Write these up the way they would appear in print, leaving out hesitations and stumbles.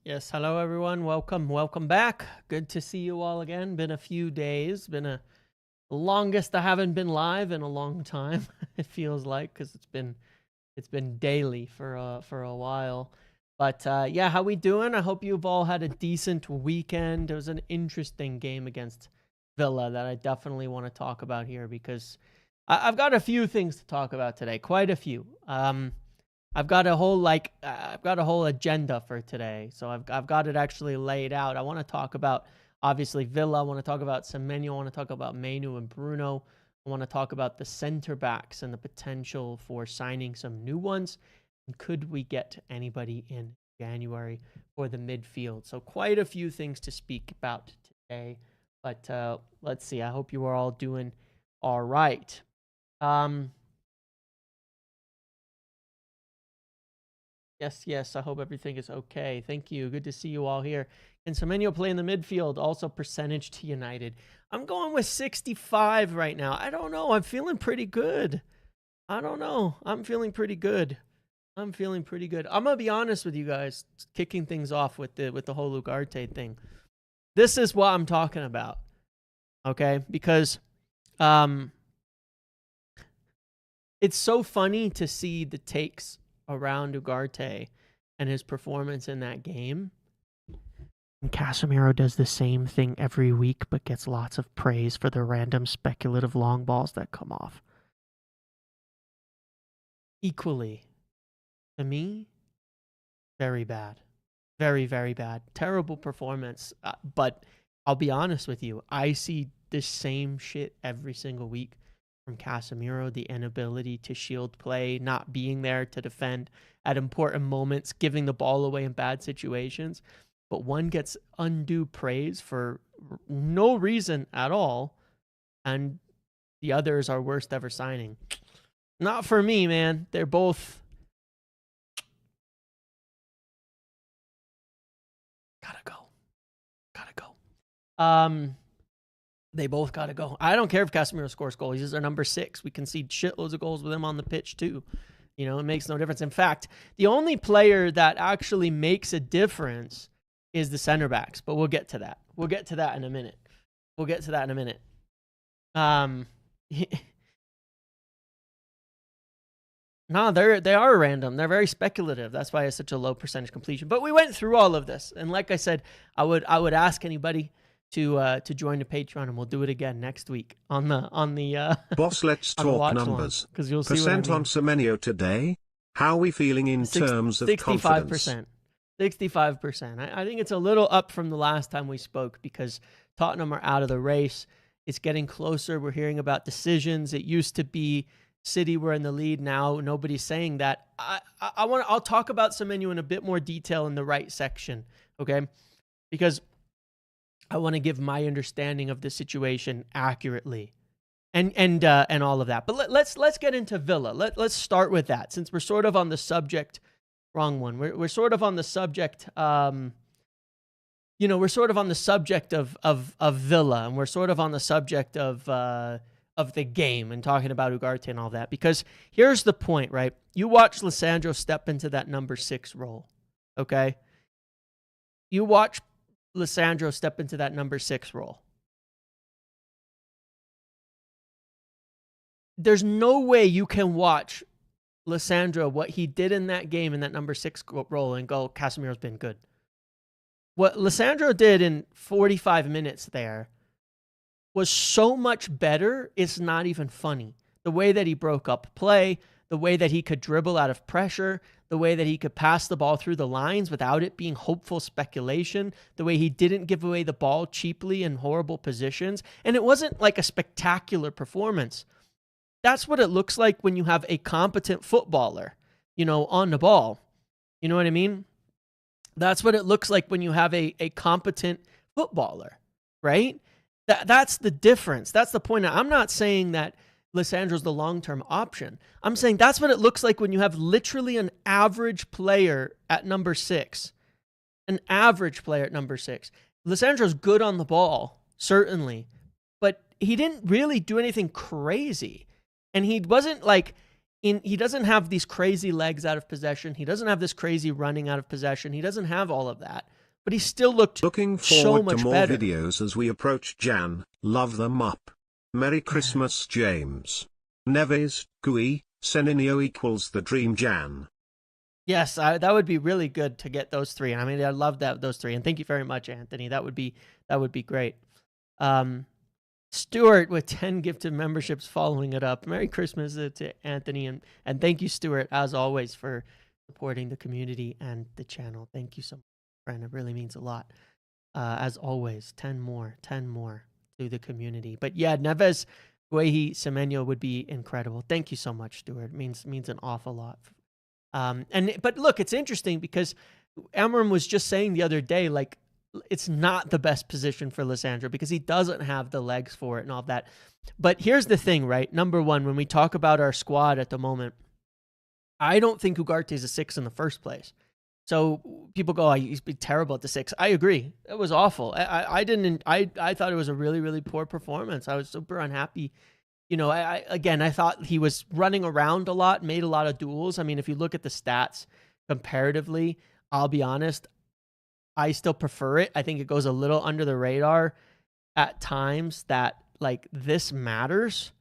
Yes, hello everyone. Welcome back. Good to see you all again. Been a few days. Been the longest I haven't been live in a long time. It feels like because it's been daily for a while. But yeah, how we doing? I hope you've all had a decent weekend. It was an interesting game against Villa that I definitely want to talk about here because I've got a few things to talk about today. Quite a few. I've got a whole agenda for today. So I've got it actually laid out. I want to talk about obviously Villa. I want to talk about Semenyo. I want to talk about Mainoo and Bruno. I want to talk about the center backs and the potential for signing some new ones. And could we get anybody in January for the midfield? So quite a few things to speak about today. But let's see. I hope you are all doing all right. Yes, I hope everything is okay. Thank you. Good to see you all here. And Semenyo play in the midfield, also percentage to United. I'm going with 65 right now. I don't know. I'm feeling pretty good. I don't know. I'm feeling pretty good. I'm going to be honest with you guys, kicking things off with the whole Ugarte thing. This is what I'm talking about. Okay? Because it's so funny to see the takes around Ugarte and his performance in that game. And Casemiro does the same thing every week, but gets lots of praise for the random speculative long balls that come off. Equally, to me, very bad. Very, very bad. Terrible performance. But I'll be honest with you, I see the same shit every single week from Casemiro, the inability to shield play, not being there to defend at important moments, giving the ball away in bad situations. But one gets undue praise for no reason at all, and the other is our worst ever signing. Not for me, man. They're both gotta go. They both got to go. I don't care if Casemiro scores goals. He's our number 6. We concede shitloads of goals with him on the pitch too. You know, it makes no difference. In fact, the only player that actually makes a difference is the center backs. But we'll get to that. In a minute. No, they are random. They're very speculative. That's why it's such a low percentage completion. But we went through all of this, and like I said, I would ask anybody to join the Patreon, and we'll do it again next week on the Boss, let's talk numbers. Because you'll see percent what I mean. on Semenyo today. How are we feeling in terms of 65%. confidence? 65%. I think it's a little up from the last time we spoke because Tottenham are out of the race. It's getting closer. We're hearing about decisions. It used to be City were in the lead. Now nobody's saying that. I'll talk about Semenyo in a bit more detail in the right section, okay? Because I want to give my understanding of the situation accurately, and all of that. But let's get into Villa. Let's start with that since we're sort of on the subject. Wrong one. We're sort of on the subject. We're sort of on the subject of Villa, and we're sort of on the subject of the game and talking about Ugarte and all that. Because here's the point, right? You watch Lisandro step into that number 6 role, okay? You watch Lisandro step into that number 6 role. There's no way you can watch Lisandro, what he did in that game in that number 6 role, and go, Casemiro's been good. What Lisandro did in 45 minutes there was so much better, it's not even funny. The way that he broke up play, the way that he could dribble out of pressure, the way that he could pass the ball through the lines without it being hopeful speculation, the way he didn't give away the ball cheaply in horrible positions. And it wasn't like a spectacular performance. That's what it looks like when you have a competent footballer, on the ball. You know what I mean? That's what it looks like when you have a competent footballer, right? That's the difference. That's the point. I'm not saying that Lisandro's the long-term option. I'm saying that's what it looks like when you have literally an average player at number 6. An average player at number 6. Lisandro's good on the ball, certainly, but he didn't really do anything crazy. And he wasn't like he doesn't have these crazy legs out of possession. He doesn't have this crazy running out of possession. He doesn't have all of that. But he still looked Looking so forward much to more better. videos as we approach Jan. Love them up. Merry Christmas, James. Neves, Gui, Semenyo equals the dream, Jan. Yes, that would be really good to get those three. I mean, I love those three. And thank you very much, Anthony. That would be great. Stuart with 10 gifted memberships following it up. Merry Christmas to Anthony. And thank you, Stuart, as always, for supporting the community and the channel. Thank you so much, friend. It really means a lot. As always, 10 more to the community. But yeah, Neves, Guehi, Semenyo would be incredible. Thank you so much, Stuart. It means an awful lot. But look, it's interesting because Amram was just saying the other day, like, it's not the best position for Lissandro because he doesn't have the legs for it and all that. But here's the thing, right? Number one, when we talk about our squad at the moment, I don't think Ugarte's a 6 in the first place. So people go, oh, he's been terrible at the 6. I agree. It was awful. I thought it was a really, really poor performance. I was super unhappy. You know, I thought he was running around a lot, made a lot of duels. I mean, if you look at the stats comparatively, I'll be honest, I still prefer it. I think it goes a little under the radar at times that, like, this matters.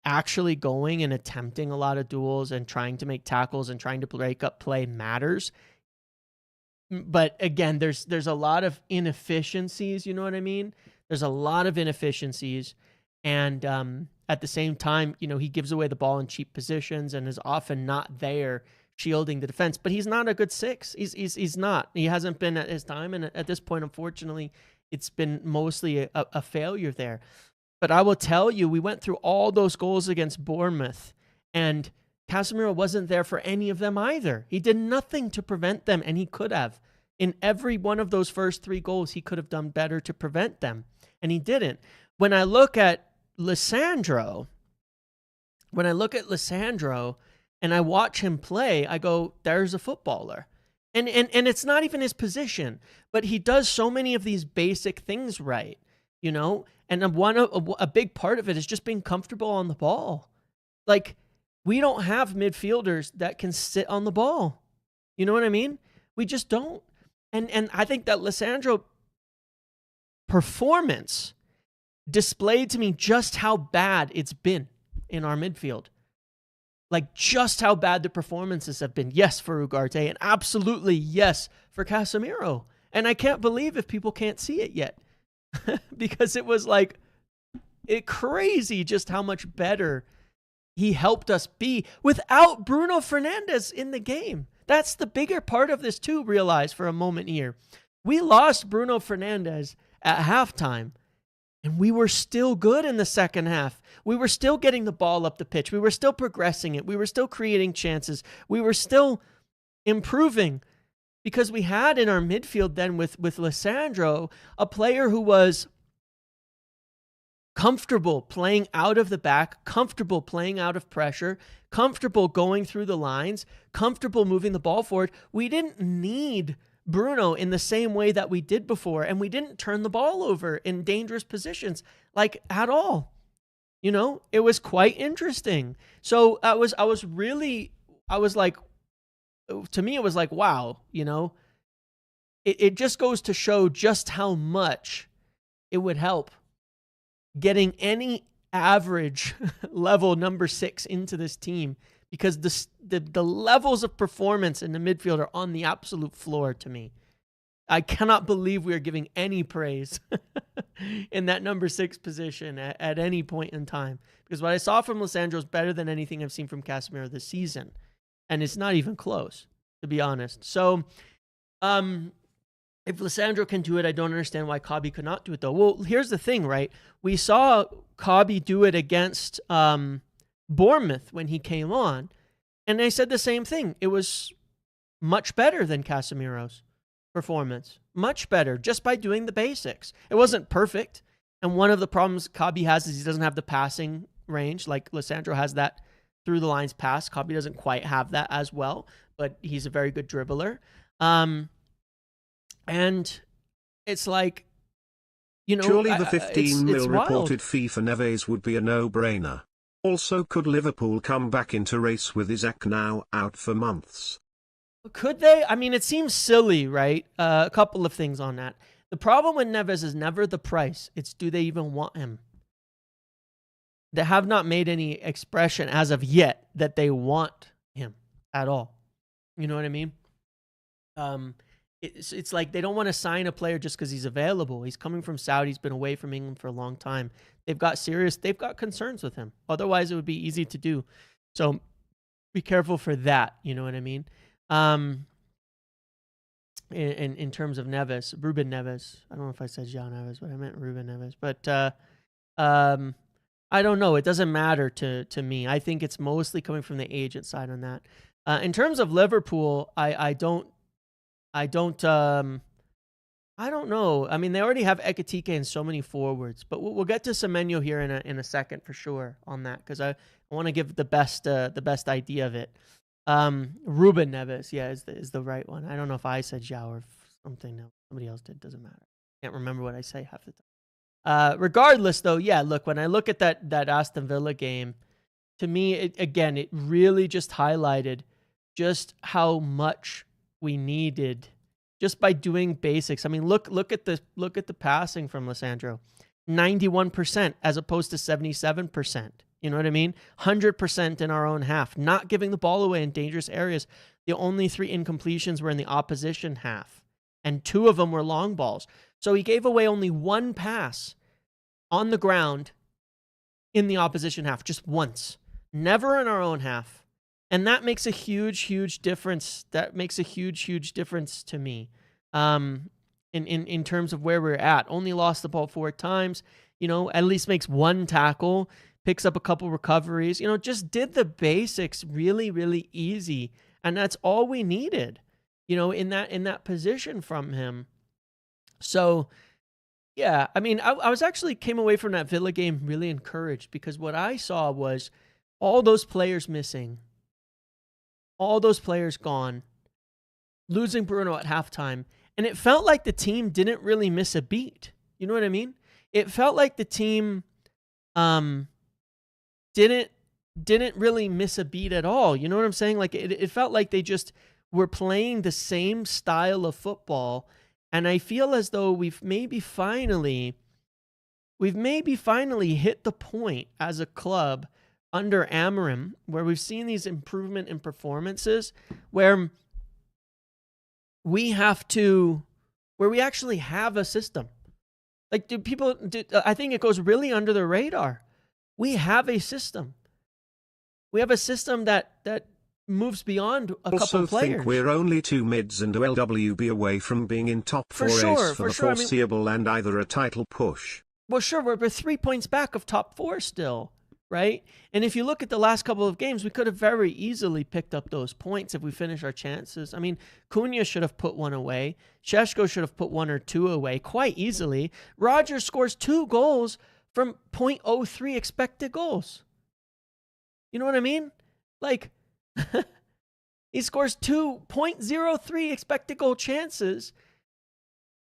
Actually going and attempting a lot of duels and trying to make tackles and trying to break up play matters. But again, there's a lot of inefficiencies, you know what I mean? There's a lot of inefficiencies. And at the same time, you know, he gives away the ball in cheap positions and is often not there shielding the defense. But he's not a good 6. He's not. He hasn't been at his time. And at this point, unfortunately, it's been mostly a failure there. But I will tell you, we went through all those goals against Bournemouth, and Casemiro wasn't there for any of them either. He did nothing to prevent them, and he could have. In every one of those first 3 goals, he could have done better to prevent them, and he didn't. When I look at Lissandro, and I watch him play, I go, there's a footballer. And it's not even his position, but he does so many of these basic things right, you know? And a big part of it is just being comfortable on the ball. Like, we don't have midfielders that can sit on the ball. You know what I mean? We just don't. And I think that Lissandro performance displayed to me just how bad it's been in our midfield. Like, just how bad the performances have been. Yes, for Ugarte, and absolutely yes for Casemiro. And I can't believe if people can't see it yet. Because it was like crazy just how much better he helped us be without Bruno Fernandes in the game. That's the bigger part of this too, realize for a moment here. We lost Bruno Fernandes at halftime, and we were still good in the second half. We were still getting the ball up the pitch. We were still progressing it. We were still creating chances. We were still improving because we had in our midfield then with Lissandro a player who was comfortable playing out of the back, comfortable playing out of pressure, comfortable going through the lines, comfortable moving the ball forward. We didn't need Bruno in the same way that we did before, and we didn't turn the ball over in dangerous positions, like, at all. You know, it was quite interesting. So I was like, to me, it was like, wow, you know, it just goes to show just how much it would help getting any average level number 6 into this team, because the levels of performance in the midfield are on the absolute floor to me. I cannot believe we are giving any praise in that number 6 position at any point in time, because what I saw from Lissandro is better than anything I've seen from Casemiro this season. And it's not even close, to be honest. So, if Lissandro can do it, I don't understand why Kabi could not do it, though. Well, here's the thing, right? We saw Kabi do it against Bournemouth when he came on, and they said the same thing. It was much better than Casemiro's performance. Much better, just by doing the basics. It wasn't perfect, and one of the problems Kabi has is he doesn't have the passing range. Like, Lissandro has that through the lines pass. Kabi doesn't quite have that as well, but he's a very good dribbler. And it's like, you know, surely the 15 mil it's wild. reported fee for Neves would be a no-brainer. Also, could Liverpool come back into race with Isaac now out for months? Could they? I mean, it seems silly, right? A couple of things on that. The problem with Neves is never the price. It's do they even want him? They have not made any expression as of yet that they want him at all. You know what I mean? It's like they don't want to sign a player just because he's available. He's coming from Saudi. He's been away from England for a long time. They've got concerns with him. Otherwise, it would be easy to do. So be careful for that. You know what I mean? In terms of Neves, Ruben Neves. I don't know if I said Jean Neves, but I meant Ruben Neves. But I don't know. It doesn't matter to me. I think it's mostly coming from the agent side on that. In terms of Liverpool, I don't know. I mean, they already have Ekitike and so many forwards, but we'll get to Semenyo here in a second for sure on that, because I want to give the best idea of it. Ruben Neves, yeah, is the right one. I don't know if I said Zhao or something. No, somebody else did. Doesn't matter. Can't remember what I say half the time. Regardless, though, yeah. Look, when I look at that Aston Villa game, to me, it really just highlighted just how much we needed just by doing basics. I mean, look at the passing from Lisandro, 91% as opposed to 77%. You know what I mean? 100% in our own half, not giving the ball away in dangerous areas. The only 3 incompletions were in the opposition half, and 2 of them were long balls. So he gave away only 1 pass on the ground in the opposition half, just once, never in our own half. And that makes a huge difference. That makes a huge difference to me. In terms of where we're at. Only lost the ball 4 times, at least makes 1 tackle, picks up a couple recoveries, just did the basics really easy. And that's all we needed, in that position from him. So yeah, I mean, I was actually came away from that Villa game really encouraged, because what I saw was all those players missing, all those players gone, losing Bruno at halftime. And it felt like the team didn't really miss a beat. You know what I mean? It felt like the team didn't really miss a beat at all. You know what I'm saying? Like it felt like they just were playing the same style of football. And I feel as though we've maybe finally hit the point as a club under Amorim where we've seen these improvement in performances where we actually have a system. Like, I think it goes really under the radar. We have a system. We have a system that moves beyond a couple players. Also think we're only 2 mids and a LWB away from being in top 4 ace for the foreseeable and either a title push. Well, sure, we're 3 points back of top 4 still, right? And if you look at the last couple of games, we could have very easily picked up those points if we finish our chances. I mean, Cunha should have put 1 away. Šeško should have put 1 or 2 away quite easily. Rodgers scores 2 goals from 0.03 expected goals. You know what I mean? Like, he scores 2.03 expected goal chances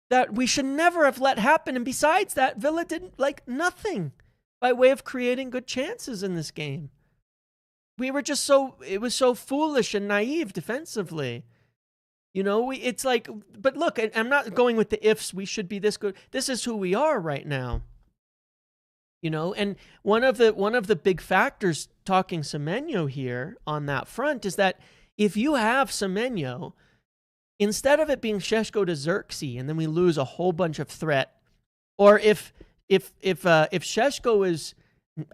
that we should never have let happen. And besides that, Villa did nothing by way of creating good chances in this game. We were just it was so foolish and naive defensively. It's like, but look, I'm not going with the ifs. We should be this good. This is who we are right now. And one of the big factors talking Semenyo here on that front is that if you have Semenyo, instead of it being Šeško to Xerxes and then we lose a whole bunch of threat, or if Šeško is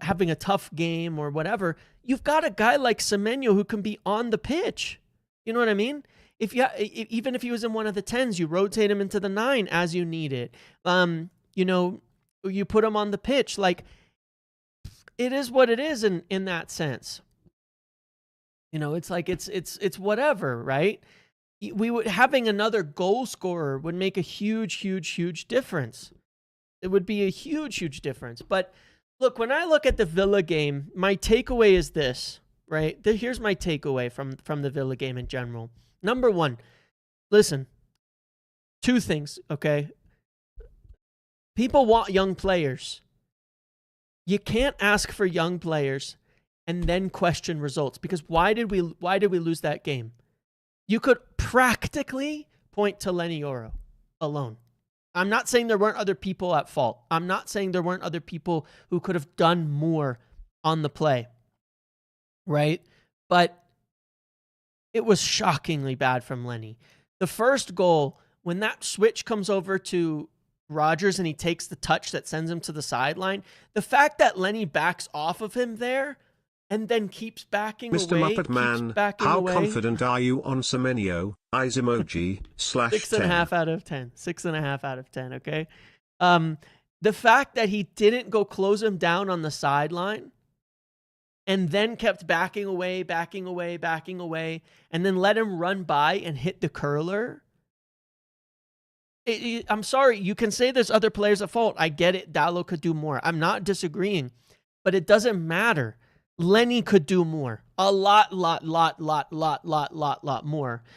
having a tough game or whatever, you've got a guy like Semenyo who can be on the pitch. You know what I mean? Even if he was in one of the 10s, you rotate him into the 9 as you need it. You put him on the pitch. Like, it is what it is in that sense. It's like it's whatever, right? Having another goal scorer would make a huge difference. It would be a huge difference. But look, when I look at the Villa game, my takeaway is this, right? Here's my takeaway from the Villa game in general. Number 1, listen, 2 things, okay? People want young players. You can't ask for young players and then question results. Because why did we lose that game? You could practically point to Lenny Yoro alone. I'm not saying there weren't other people at fault. I'm not saying there weren't other people who could have done more on the play, right? But it was shockingly bad from Lenny. The first goal, when that switch comes over to Rodgers and he takes the touch that sends him to the sideline, the fact that Lenny backs off of him there and then keeps backing Mr. away. Muppet Man, how confident are you on Semenyo? Eyes emoji /10. 6.5 out of 10. 6.5 out of 10, okay? The fact that he didn't go close him down on the sideline and then kept backing away, and then let him run by and hit the curler. I'm sorry, you can say there's other players at fault. I get it. Dallo could do more. I'm not disagreeing, but it doesn't matter. Lenny could do more. A lot more.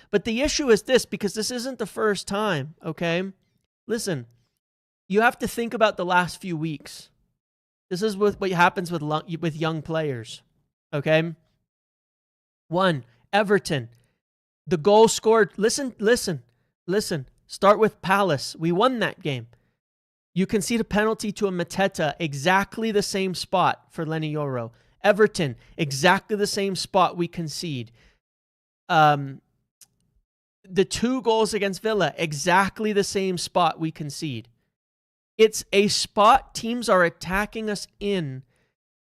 But the issue is this, because this isn't the first time, okay? Listen, you have to think about the last few weeks. This is what happens with young players, okay? 1, Everton. The goal scored. Listen. Start with Palace. We won that game. You concede a penalty to a Mateta, exactly the same spot for Lenny Yoro. Everton, exactly the same spot we concede. The 2 goals against Villa, exactly the same spot we concede. It's a spot teams are attacking us in,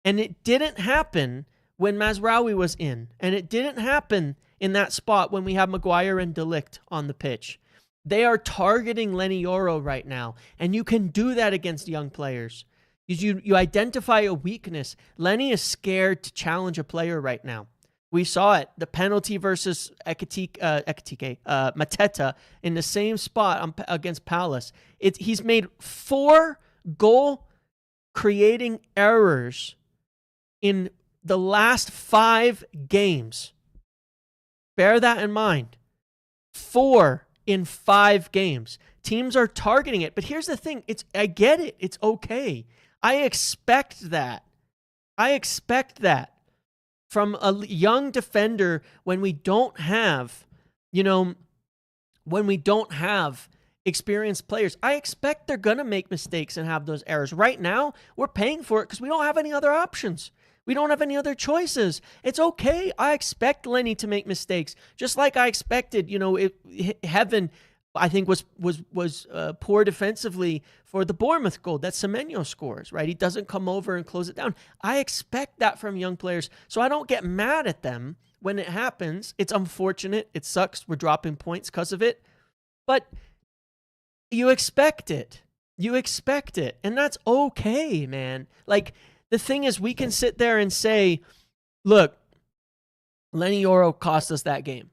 and it didn't happen when Mazraoui was in, and it didn't happen in that spot when we have Maguire and De Ligt on the pitch. They are targeting Lenny Yoro right now, and you can do that against young players. You identify a weakness. Lenny is scared to challenge a player right now. We saw it. The penalty versus Mateta in the same spot against Palace. He's made 4 goal-creating errors in the last 5 games. Bear that in mind. 4 in 5 games. Teams are targeting it. But here's the thing. I get it. It's okay. I expect that. From a young defender when we don't have, experienced players. I expect they're going to make mistakes and have those errors. Right now, we're paying for it because we don't have any other options. We don't have any other choices. It's okay. I expect Lenny to make mistakes, just like I expected, Heaven, I think, was poor defensively for the Bournemouth goal that Semenyo scores, right? He doesn't come over and close it down. I expect that from young players, so I don't get mad at them when it happens. It's unfortunate. It sucks. We're dropping points because of it, but you expect it. And that's okay, man. Like, the thing is, we can sit there and say, look, Lenny Yoro cost us that game.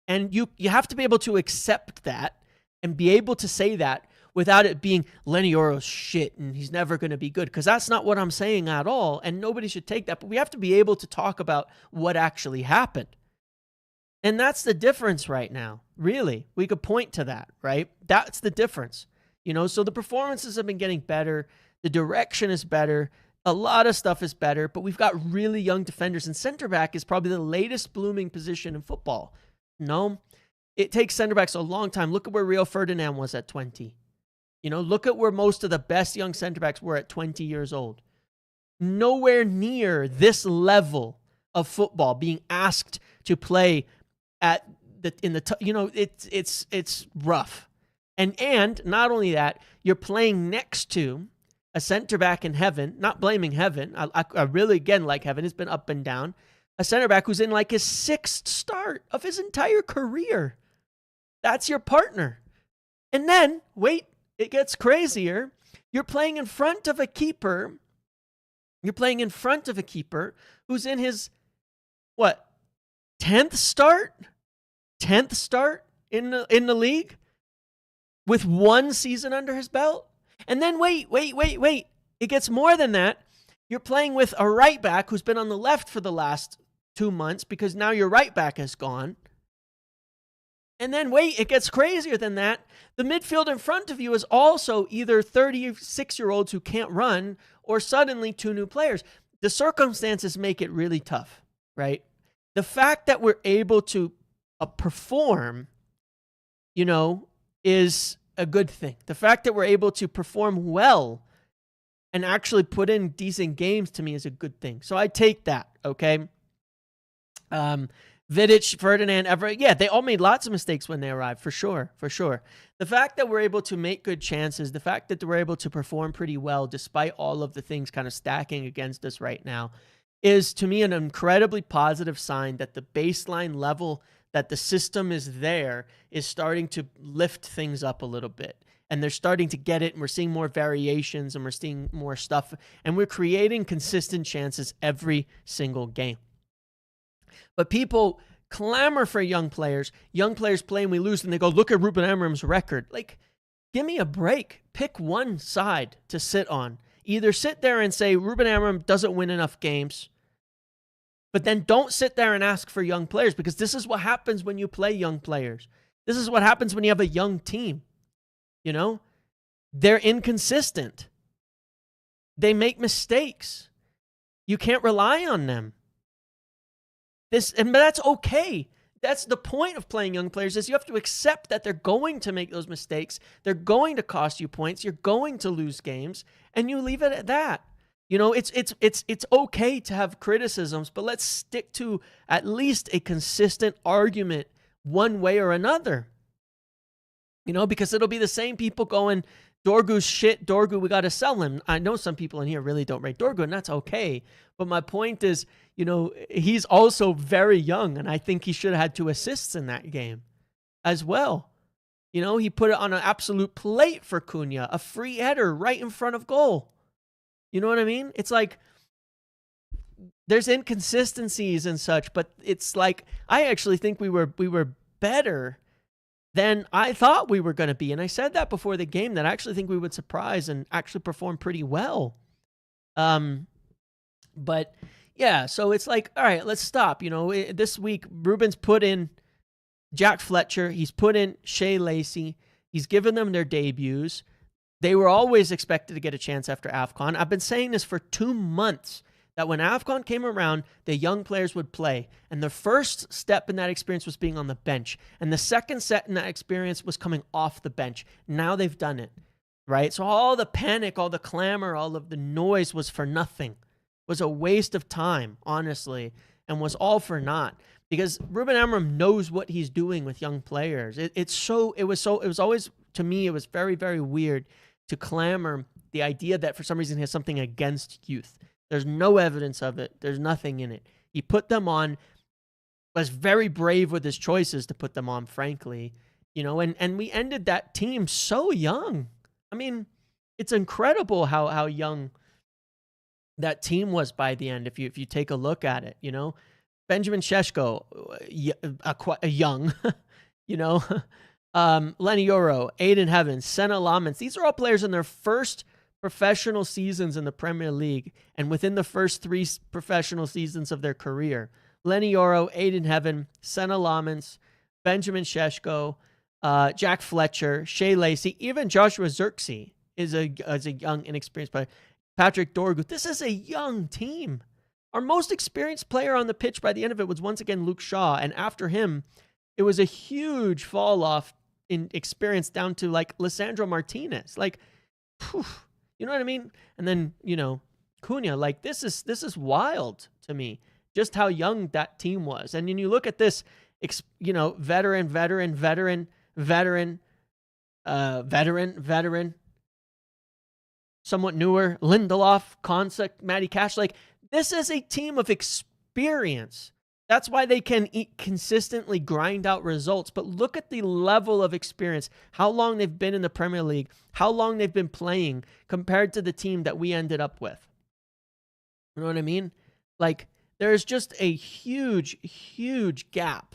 And you have to be able to accept that and be able to say that without it being Lenny Yoro's shit and he's never going to be good, because that's not what I'm saying at all, and nobody should take that. But we have to be able to talk about what actually happened. And that's the difference right now, really. We could point to that, right? That's the difference. So the performances have been getting better. The direction is better. A lot of stuff is better, but we've got really young defenders, and center back is probably the latest blooming position in football. No, it takes center backs a long time. Look at where Rio Ferdinand was at 20. Look at where most of the best young center backs were at 20 years old. Nowhere near this level of football being asked to play it's rough. And not only that, you're playing next to a center back in Heaven, not blaming Heaven. I really, again, like Heaven. It's been up and down. A center back who's in like his 6th start of his entire career. That's your partner. And then, wait, it gets crazier. You're playing in front of a keeper. Who's in his, 10th start? 10th start in the league? With 1 season under his belt? And then wait. It gets more than that. You're playing with a right back who's been on the left for the last 2 months because now your right back is gone. And then wait, it gets crazier than that. The midfield in front of you is also either 36-year-olds who can't run or suddenly 2 new players. the circumstances make it really tough, right? The fact that we're able to perform, is a good thing. The fact that we're able to perform well and actually put in decent games to me is a good thing. So I take that, okay? Vidic, Ferdinand, Everett, yeah, they all made lots of mistakes when they arrived, for sure. The fact that we're able to make good chances, the fact that we're able to perform pretty well despite all of the things kind of stacking against us right now is, to me, an incredibly positive sign that the baseline level that the system is there is starting to lift things up a little bit. And they're starting to get it, and we're seeing more variations, and we're seeing more stuff, and we're creating consistent chances every single game. But people clamor for young players. Young players play and we lose, and they go, look at Ruben Amorim's record. Like, give me a break. Pick one side to sit on. Either sit there and say Ruben Amorim doesn't win enough games, but then don't sit there and ask for young players, because this is what happens when you play young players. This is what happens when you have a young team. They're inconsistent. They make mistakes. You can't rely on them. But that's okay. That's the point of playing young players, is you have to accept that they're going to make those mistakes. They're going to cost you points. You're going to lose games, and you leave it at that. It's okay to have criticisms, but let's stick to at least a consistent argument one way or another. Because it'll be the same people going, Dorgu's shit, Dorgu, we got to sell him. I know some people in here really don't rate Dorgu, and that's okay. But my point is, he's also very young, and I think he should have had 2 assists in that game as well. He put it on an absolute plate for Cunha, a free header right in front of goal. You know what I mean? It's like there's inconsistencies and such, but it's like I actually think we were better than I thought we were going to be. And I said that before the game, that I actually think we would surprise and actually perform pretty well. But yeah, so it's like, all right, let's stop. This week, Ruben's put in Jack Fletcher. He's put in Shea Lacey. He's given them their debuts. They were always expected to get a chance after AFCON. I've been saying this for 2 months, that when AFCON came around, the young players would play. And the first step in that experience was being on the bench. And the second step in that experience was coming off the bench. Now they've done it, right? So all the panic, all the clamor, all of the noise was for nothing. It was a waste of time, honestly, and was all for naught. Because Ruben Amorim knows what he's doing with young players. It was always, to me, it was very, very weird to clamor the idea that for some reason he has something against youth. There's no evidence of it. There's nothing in it. He put them on, was very brave with his choices to put them on, frankly. And we ended that team so young. I mean, it's incredible how young that team was by the end, if you take a look at it. Benjamin Šeško, young, Lenny Yoro, Aiden Heavens, Senna Lamens. These are all players in their first professional seasons in the Premier League and within the first 3 professional seasons of their career. Lenny Yoro, Aiden Heaven, Senna Lamens, Benjamin Šeško, Jack Fletcher, Shea Lacey, even Joshua Zirkzee is a young, inexperienced player. Patrick Dorgu. This is a young team. Our most experienced player on the pitch by the end of it was once again Luke Shaw, and after him, it was a huge fall off in experience down to like Lisandro Martinez. Like, whew, you know what I mean? And then, Cunha, like this is wild to me, just how young that team was. And then you look at this, veteran, somewhat newer, Lindelof, Konsa, Matty Cash. Like, this is a team of experience. That's why they can consistently grind out results. But look at the level of experience, how long they've been in the Premier League, how long they've been playing compared to the team that we ended up with. You know what I mean? Like, there's just a huge, huge gap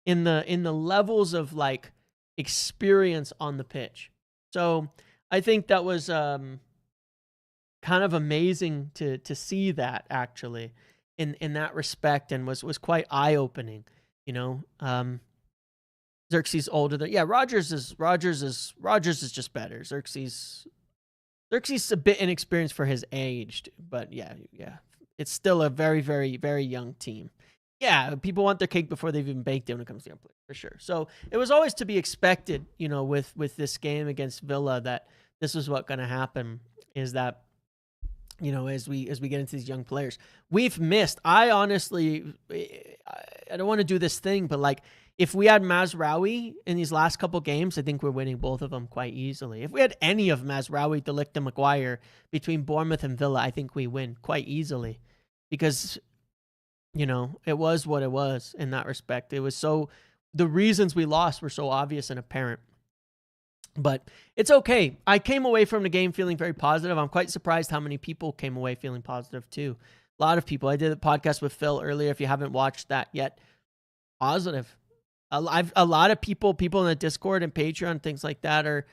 in the levels of like experience on the pitch. So I think that was kind of amazing to see that actually in that respect, and was quite eye-opening, Xerxes older than, Rogers is just better. Xerxes a bit inexperienced for his age, but yeah. It's still a very, very, very young team. Yeah, people want their cake before they've even baked it when it comes to young players, for sure. So it was always to be expected, with this game against Villa, that this was what going to happen, is that, as we get into these young players, we've missed. I honestly, I don't want to do this thing, but like, if we had Mazraoui in these last couple games, I think we're winning both of them quite easily. If we had any of Mazraoui, De Ligt, and Maguire between Bournemouth and Villa, I think we win quite easily, because it was what it was in that respect. It was the reasons we lost were so obvious and apparent. But it's okay. I came away from the game feeling very positive. I'm quite surprised how many people came away feeling positive too. A lot of people. I did a podcast with Phil earlier. If you haven't watched that yet, positive. A lot of people in the Discord and Patreon, things like that, are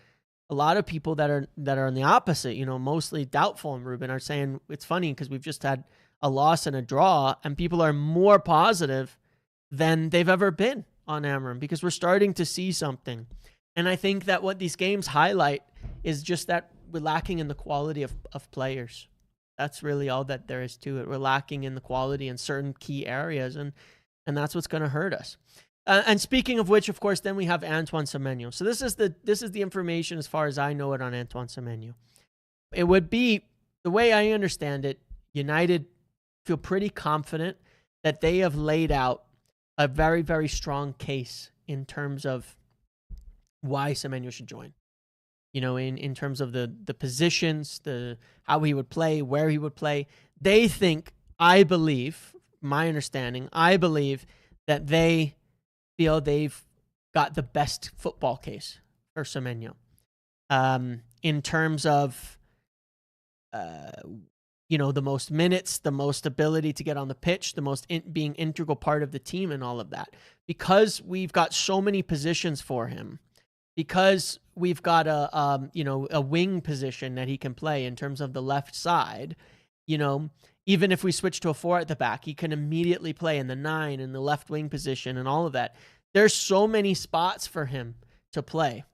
a lot of people that are on the opposite. Mostly doubtful. And Ruben are saying it's funny because we've just had a loss and a draw, and people are more positive than they've ever been on Amram, because we're starting to see something. And I think that what these games highlight is just that we're lacking in the quality of players. That's really all that there is to it. We're lacking in the quality in certain key areas, and that's what's going to hurt us. And speaking of which, of course, then we have Antoine Semenyo. So this is the information as far as I know it on Antoine Semenyo. It would be, the way I understand it, United feel pretty confident that they have laid out a very, very strong case in terms of why Semenyo should join. In terms of the positions, how he would play, where he would play. They think, I believe that they feel they've got the best football case for Semenyo. In terms of, the most minutes, the most ability to get on the pitch, the most being integral part of the team and all of that. Because we've got so many positions for him, because we've got a wing position that he can play in terms of the left side, even if we switch to a 4 at the back, he can immediately play in the 9 in the left wing position and all of that. There's so many spots for him to play.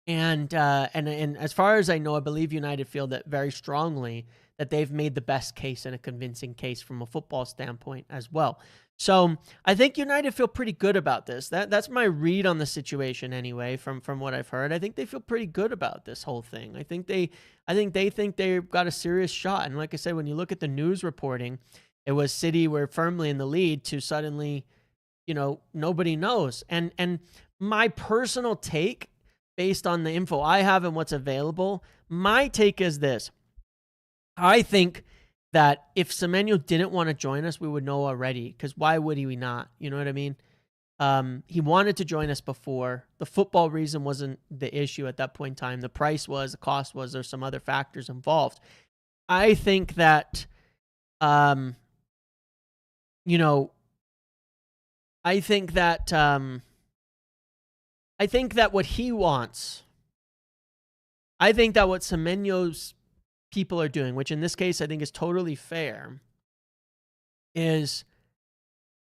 And as far as I know, I believe United feel that very strongly that they've made the best case and a convincing case from a football standpoint as well. So I think United feel pretty good about this. That's my read on the situation anyway, from what I've heard. I think they feel pretty good about this whole thing. I think they think they've got a serious shot. And like I said, when you look at the news reporting, it was City were firmly in the lead to suddenly, nobody knows. And my personal take, based on the info I have and what's available, my take is this. I think that if Semenyo didn't want to join us, we would know already, because why would he not? You know what I mean? He wanted to join us before. The football reason wasn't the issue at that point in time. The price was, the cost was, there's some other factors involved. I think that, I think that what he wants, I think that what Semenyo's people are doing, which in this case I think is totally fair, is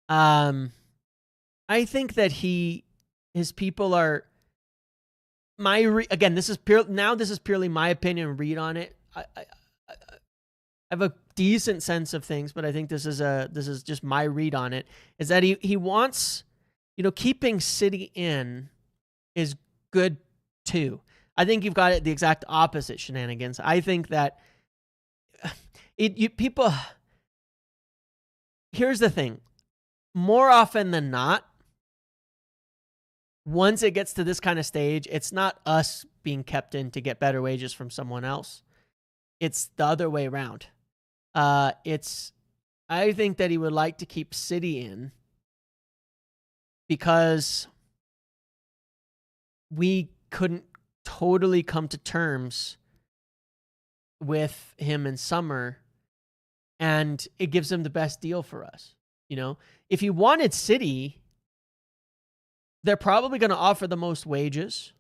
I think that his people are again, this is purely my opinion, read on it. I have a decent sense of things, but I think this is just my read on it, is that he wants, keeping City in is good too. I think you've got it the exact opposite shenanigans. I think that people. Here's the thing: more often than not, once it gets to this kind of stage, it's not us being kept in to get better wages from someone else. It's the other way around. I think that he would like to keep City in because we couldn't totally come to terms with him in summer, and it gives him the best deal for us. If he wanted City, they're probably going to offer the most wages.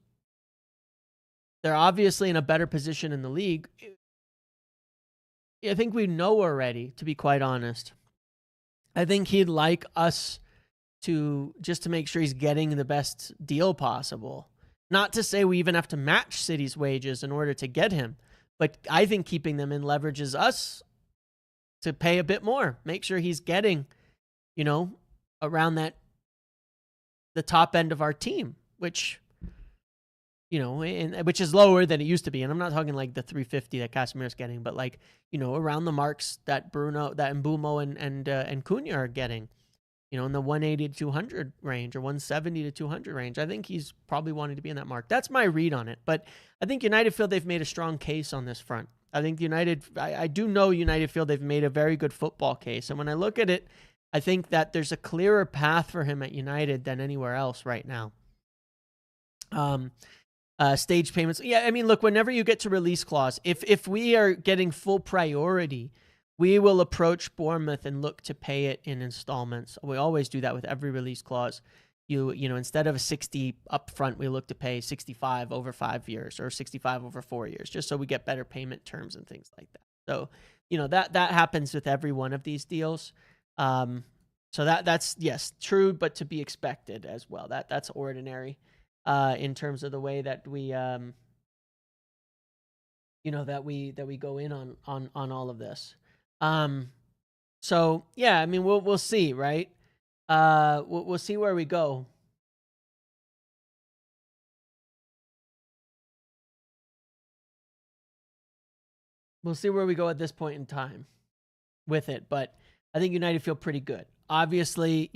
They're obviously in a better position in the league. I think we know already, to be quite honest. I think he'd like us to make sure he's getting the best deal possible. Not to say we even have to match City's wages in order to get him, But I think keeping them in leverages us to pay a bit more. Make sure he's getting, around the top end of our team, which, which is lower than it used to be. And I'm not talking like the 350 that Casemiro's getting, but like, around the marks that Bruno, that Mbumo and Cunha are getting, in the 180 to 200 range or 170 to 200 range. I think he's probably wanting to be in that mark. That's my read on it. But I think United feel they've made a strong case on this front. I think I do know United feel they've made a very good football case. And when I look at it, I think that there's a clearer path for him at United than anywhere else right now. Stage payments. Yeah, I mean, look, whenever you get to release clause, if we are getting full priority, we will approach Bournemouth and look to pay it in installments. We always do that with every release clause. Instead of a 60 up front, we look to pay 65 over 5 years or 65 over 4 years, just so we get better payment terms and things like that. So, that happens with every one of these deals. So that's, yes, true, but to be expected as well. That's ordinary in terms of the way that we, that we go in on all of this. So yeah, I mean, we'll see, right? We'll see where we go. We'll see where we go at this point in time with it, but I think United feel pretty good. Obviously,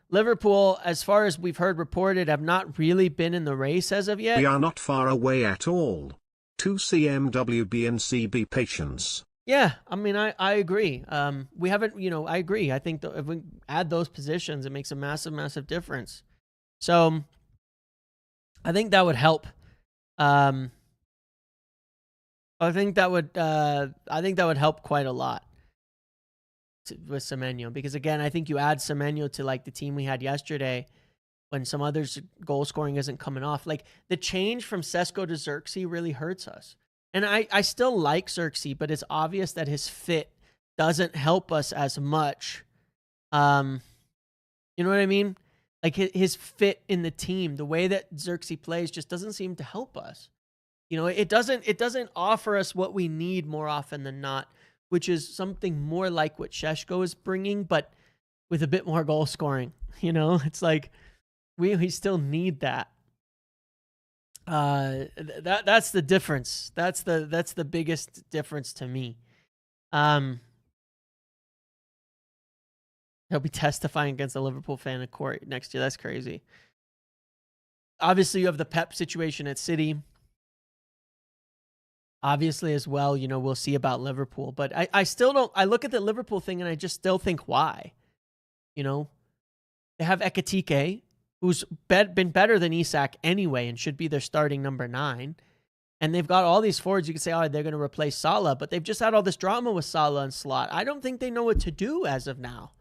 Liverpool, as far as we've heard reported, have not really been in the race as of yet. We are not far away at all. 2 CMWB and CB patience. Yeah, I mean, I agree. We haven't, I agree. I think if we add those positions, it makes a massive, massive difference. So I think that would help. I think that would help quite a lot with Semenyo, because again, I think you add Semenyo to like the team we had yesterday when some others goal scoring isn't coming off. Like the change from Sesko to Xerxes really hurts us. And I still like Xerxes, but it's obvious that his fit doesn't help us as much. You know what I mean? Like his fit in the team, the way that Xerxes plays just doesn't seem to help us. It doesn't offer us what we need more often than not, which is something more like what Šeško is bringing, but with a bit more goal scoring. It's like we still need that. That's the difference. That's the biggest difference to me. He'll be testifying against a Liverpool fan in court next year. That's crazy. Obviously, you have the Pep situation at City. Obviously, as well, we'll see about Liverpool. But I still don't. I look at the Liverpool thing and I just still think, why? They have Ekitike, who's been better than Isak anyway and should be their starting number 9. And they've got all these forwards. You can say, they're going to replace Salah, but they've just had all this drama with Salah and Slot. I don't think they know what to do as of now.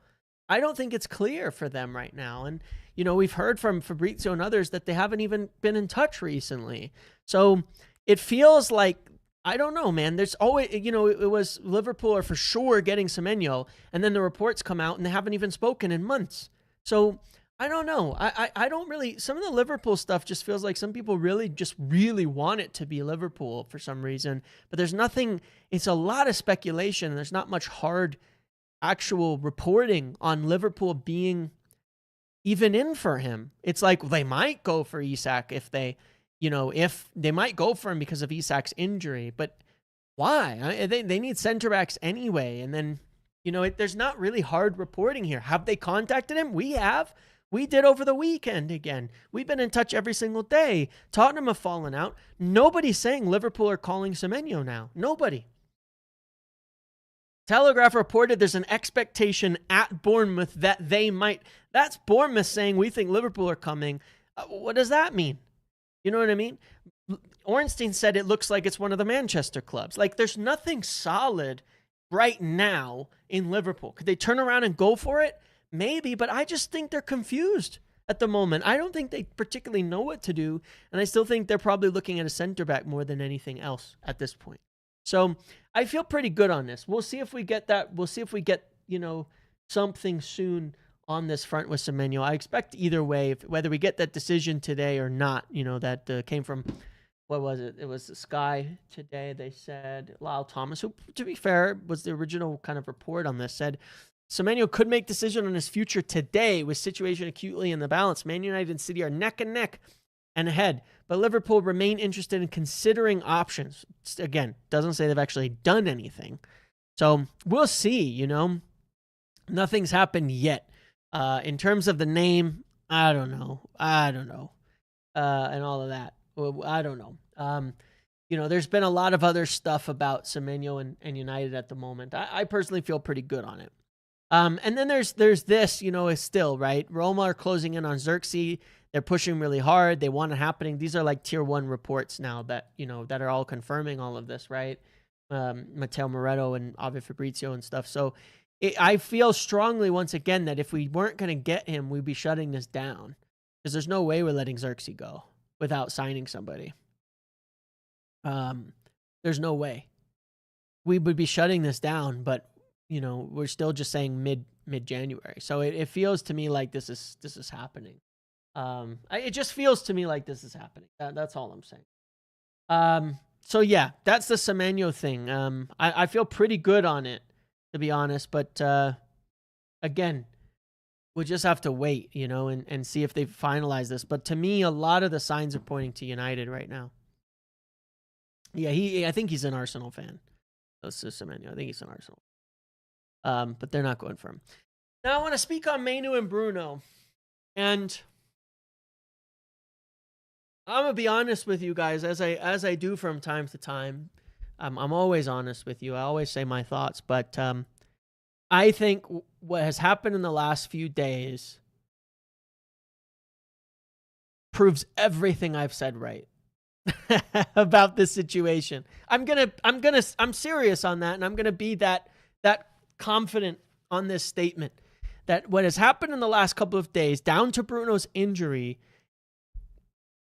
I don't think it's clear for them right now. And, we've heard from Fabrizio and others that they haven't even been in touch recently. So it feels like, I don't know, man. There's always, it was Liverpool are for sure getting Semenyo, and then the reports come out and they haven't even spoken in months. So I don't know. I don't really, some of the Liverpool stuff just feels like some people really want it to be Liverpool for some reason, but there's nothing, it's a lot of speculation. And there's not much hard actual reporting on Liverpool being even in for him. It's like, they might go for Isak if they might go for him because of Isak's injury, but why? They need center backs anyway. And then, there's not really hard reporting here. Have they contacted him? We have. We did over the weekend again. We've been in touch every single day. Tottenham have fallen out. Nobody's saying Liverpool are calling Semenyo now. Nobody. Telegraph reported there's an expectation at Bournemouth that they might. That's Bournemouth saying we think Liverpool are coming. What does that mean? You know what I mean? Ornstein said it looks like it's one of the Manchester clubs. Like, there's nothing solid right now in Liverpool. Could they turn around and go for it? Maybe, but I just think they're confused at the moment. I don't think they particularly know what to do, and I still think they're probably looking at a center back more than anything else at this point. So I feel pretty good on this. We'll see if we get that. We'll see if we get, something soon on this front with Semenyo. I expect either way, whether we get that decision today or not, that came from what was it? It was the Sky today. They said Lyle Thomas, who, to be fair, was the original kind of report on this, said Semenyo could make decision on his future today with situation acutely in the balance. Man United and City are neck and neck and ahead, but Liverpool remain interested in considering options. Again, doesn't say they've actually done anything. So we'll see, you know. Nothing's happened yet. In terms of the name, I don't know. And all of that. I don't know. You know, there's been a lot of other stuff about Semenyo and United at the moment. I personally feel pretty good on it. And then there's this, you know, is still, right? Roma are closing in on Xerxes. They're pushing really hard. They want it happening. These are like tier 1 reports now that, you know, that are all confirming all of this, right? Matteo Moretto and Ave Fabrizio and stuff. So I feel strongly once again that if we weren't going to get him, we'd be shutting this down, because there's no way we're letting Xerxes go without signing somebody. There's no way. We would be shutting this down, but you know, we're still just saying mid-January. So it feels to me like this is happening. It just feels to me like this is happening. That's all I'm saying. So yeah, that's the Semenyo thing. I feel pretty good on it, to be honest, but again, we'll just have to wait, you know, and see if they finalize this. But to me, a lot of the signs are pointing to United right now. Yeah, I think he's an Arsenal fan. This is Semenyo. I think he's an Arsenal. But they're not going for him. Now I want to speak on Mainoo and Bruno. And I'm going to be honest with you guys, as I do from time to time. I'm always honest with you. I always say my thoughts. But I think what has happened in the last few days proves everything I've said right about this situation. I'm serious on that, and I'm gonna be that confident on this statement that what has happened in the last couple of days, down to Bruno's injury,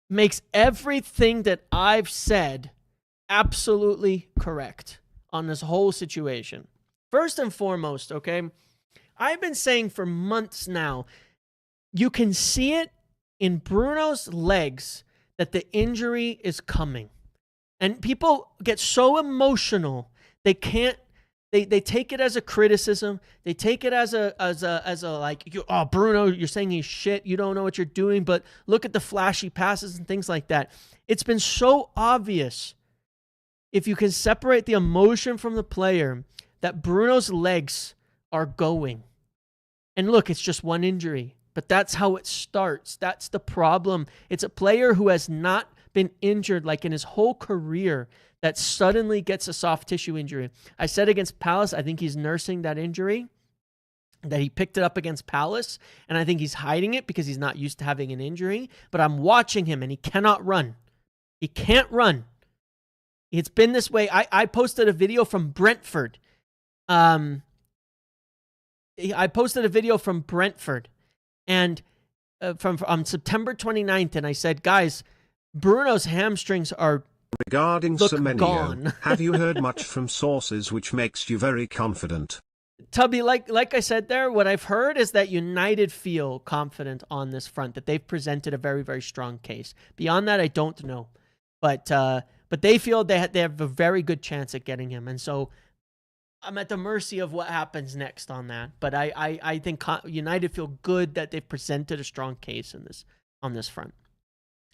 makes everything that I've said absolutely correct on this whole situation. First and foremost, okay, I've been saying for months now, you can see it in Bruno's legs that the injury is coming. And people get so emotional, they can't, they take it as a criticism. They take it as a like, oh, Bruno, you're saying he's shit. You don't know what you're doing, but look at the flashy passes and things like that. It's been so obvious, if you can separate the emotion from the player, that Bruno's legs are going. And look, it's just one injury, but that's how it starts. That's the problem. It's a player who has not been injured like in his whole career that suddenly gets a soft tissue injury. I said against Palace, I think he's nursing that injury, that he picked it up against Palace, and I think he's hiding it because he's not used to having an injury, but I'm watching him and he cannot run. He can't run. It's been this way. I posted a video from Brentford. I posted a video from Brentford and from on September 29th, and I said, guys, Bruno's hamstrings are regarding Semenyo, gone. have you heard much from sources which makes you very confident? Tubby, like I said there, what I've heard is that United feel confident on this front, that they've presented a very, very strong case. Beyond that, I don't know. But they feel they have a very good chance at getting him. And so I'm at the mercy of what happens next on that. But I think United feel good that they've presented a strong case on this front.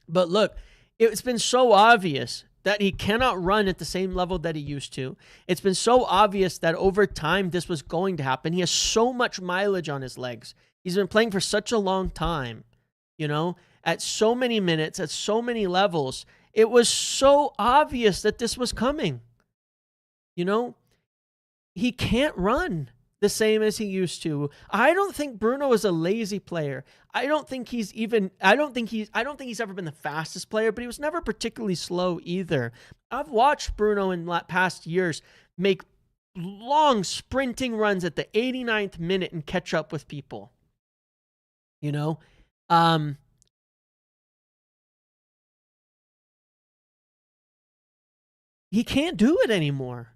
But look, it's been so obvious that he cannot run at the same level that he used to. It's been so obvious that over time this was going to happen. He has so much mileage on his legs. He's been playing for such a long time, you know, at so many minutes, at so many levels. It was so obvious that this was coming. You know, he can't run the same as he used to. I don't think Bruno is a lazy player. I don't think he's ever been the fastest player, but he was never particularly slow either. I've watched Bruno in past years make long sprinting runs at the 89th minute and catch up with people. You know, he can't do it anymore.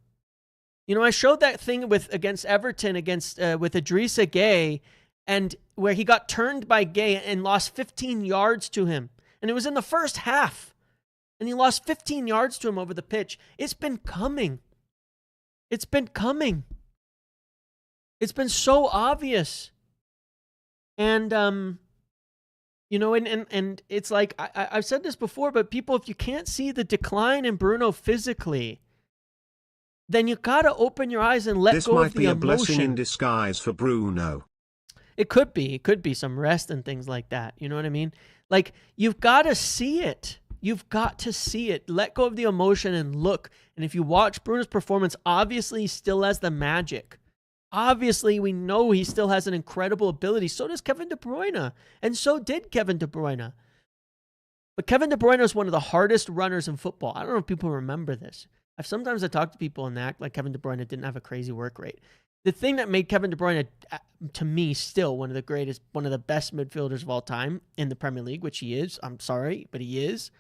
You know, I showed that thing against Everton with Idrissa Gueye, and where he got turned by Gueye and lost 15 yards to him. And it was in the first half. And he lost 15 yards to him over the pitch. It's been coming. It's been coming. It's been so obvious. And, you know, and it's like, I've said this before, but people, if you can't see the decline in Bruno physically, then you got to open your eyes and let This go might of the be a emotion. blessing in disguise for Bruno. It could be. It could be some rest and things like that. You know what I mean? Like, you've got to see it. You've got to see it. Let go of the emotion and look. And if you watch Bruno's performance, obviously he still has the magic. Obviously, we know he still has an incredible ability. So does Kevin De Bruyne. And so did Kevin De Bruyne. But Kevin De Bruyne is one of the hardest runners in football. I don't know if people remember this. Sometimes I talk to people and they act like Kevin De Bruyne didn't have a crazy work rate. The thing that made Kevin De Bruyne, to me, still one of the best midfielders of all time in the Premier League, which he is. I'm sorry, but he is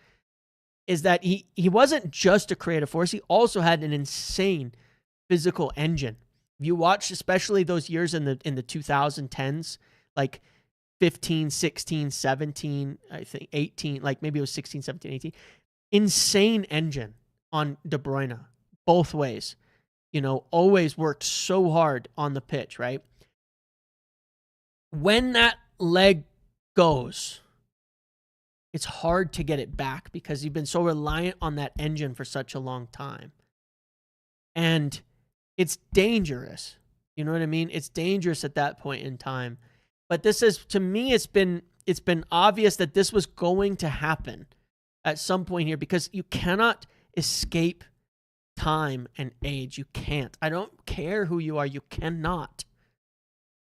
that he wasn't just a creative force. He also had an insane physical engine. If you watch, especially those years in the 2010s, like 15, 16, 17, I think 18, like maybe it was 16, 17, 18, insane engine on De Bruyne, both ways. You know, always worked so hard on the pitch, right? When that leg goes, it's hard to get it back because you've been so reliant on that engine for such a long time. And it's dangerous. You know what I mean? It's dangerous at that point in time. But this is, to me, it's been obvious that this was going to happen at some point here because you cannot escape time and age. You can't. I don't care who you are. You cannot.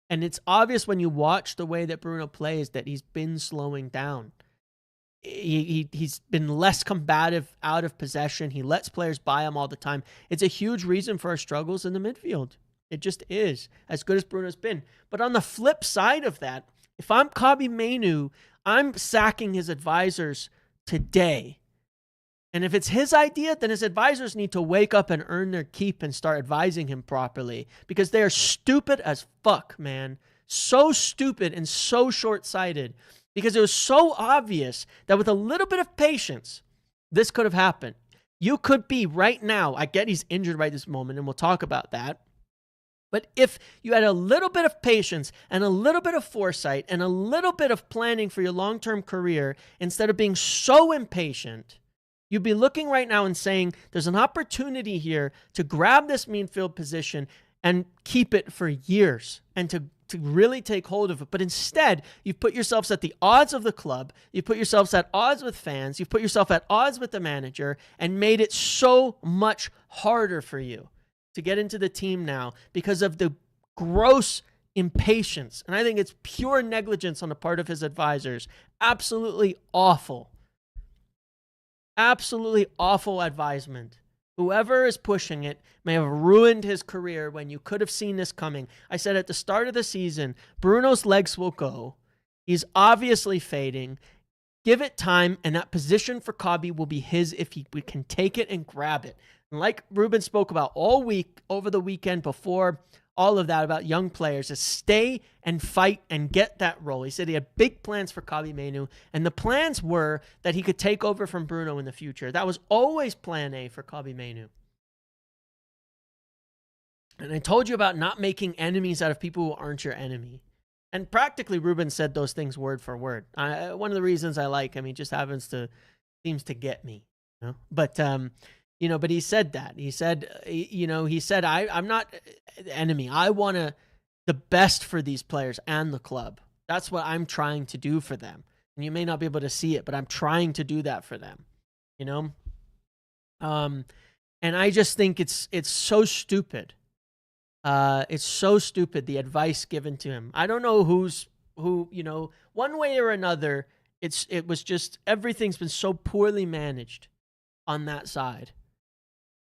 And it's obvious when you watch the way that Bruno plays that he's been slowing down. He's been less combative out of possession. He lets players by him all the time. It's a huge reason for our struggles in the midfield. It just is, as good as Bruno's been. But on the flip side of that, if I'm Kobbie Mainoo, I'm sacking his advisors today. And if it's his idea, then his advisors need to wake up and earn their keep and start advising him properly because they are stupid as fuck, man. So stupid and so short-sighted because it was so obvious that with a little bit of patience, this could have happened. You could be right now. I get he's injured right this moment, and we'll talk about that. But if you had a little bit of patience and a little bit of foresight and a little bit of planning for your long-term career, instead of being so impatient, you'd be looking right now and saying, there's an opportunity here to grab this midfield position and keep it for years and to really take hold of it. But instead, you've put yourselves at the odds of the club. You've put yourselves at odds with fans. You've put yourself at odds with the manager and made it so much harder for you to get into the team now because of the gross impatience. And I think it's pure negligence on the part of his advisors. Absolutely awful. Absolutely awful advisement. Whoever is pushing it may have ruined his career when you could have seen this coming. I said at the start of the season, Bruno's legs will go. He's obviously fading. Give it time, and that position for Kobbie will be his if we can take it and grab it. And like Ruben spoke about all week, over the weekend, before all of that about young players, is stay and fight and get that role. He said he had big plans for Kobbie Mainoo, and the plans were that he could take over from Bruno in the future. That was always plan A for Kobbie Mainoo. And I told you about not making enemies out of people who aren't your enemy. And practically Ruben said those things word for word. One of the reasons I like him, he just seems to get me. You know? But he said that. He said, I'm not the enemy. I want the best for these players and the club. That's what I'm trying to do for them. And you may not be able to see it, but I'm trying to do that for them. You know? And I just think it's so stupid. It's so stupid, the advice given to him. I don't know who, one way or another, it was just, everything's been so poorly managed on that side.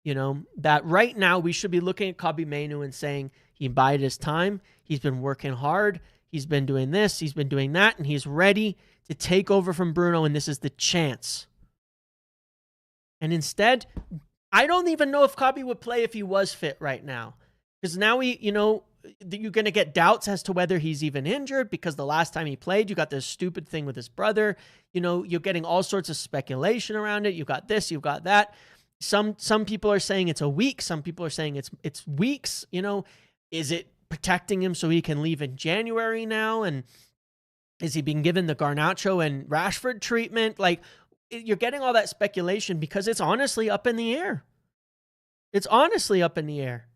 You know, that right now we should be looking at Kobbie Mainoo and saying he bided his time. He's been working hard. He's been doing this. He's been doing that. And he's ready to take over from Bruno. And this is the chance. And instead, I don't even know if Kobbie would play if he was fit right now. Because now you're going to get doubts as to whether he's even injured because the last time he played, you got this stupid thing with his brother. You know, you're getting all sorts of speculation around it. You got this, you got that. Some people are saying it's a week. Some people are saying it's weeks. You know, is it protecting him so he can leave in January now? And is he being given the Garnacho and Rashford treatment? Like, you're getting all that speculation because it's honestly up in the air. It's honestly up in the air,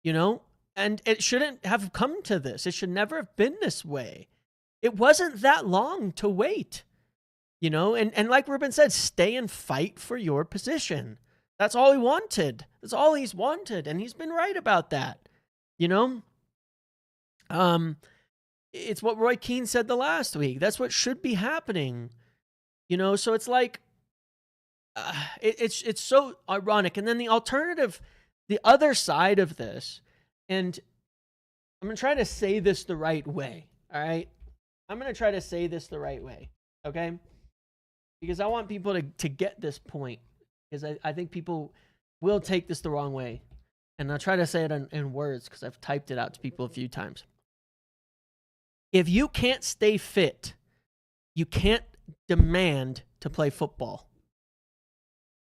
you know? And it shouldn't have come to this. It should never have been this way. It wasn't that long to wait, you know? And like Ruben said, stay and fight for your position. That's all he wanted. That's all he's wanted. And he's been right about that, you know? It's what Roy Keane said the last week. That's what should be happening, you know? So it's like, it's so ironic. And then the alternative, the other side of this, and I'm going to try to say this the right way, all right? I'm going to try to say this the right way, okay? Because I want people to get this point, because I think people will take this the wrong way. And I'll try to say it in words, because I've typed it out to people a few times. If you can't stay fit, you can't demand to play football.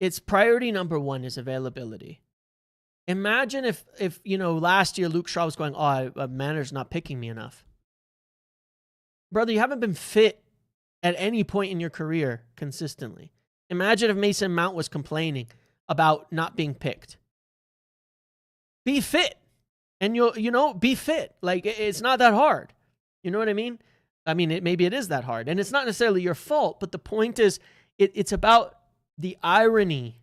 It's priority number one is availability. Imagine if you know, last year Luke Shaw was going, a manager's not picking me enough. Brother, you haven't been fit at any point in your career consistently. Imagine if Mason Mount was complaining about not being picked. Be fit. And be fit. Like, it's not that hard. You know what I mean? I mean, maybe it is that hard. And it's not necessarily your fault, but the point is, it's about the irony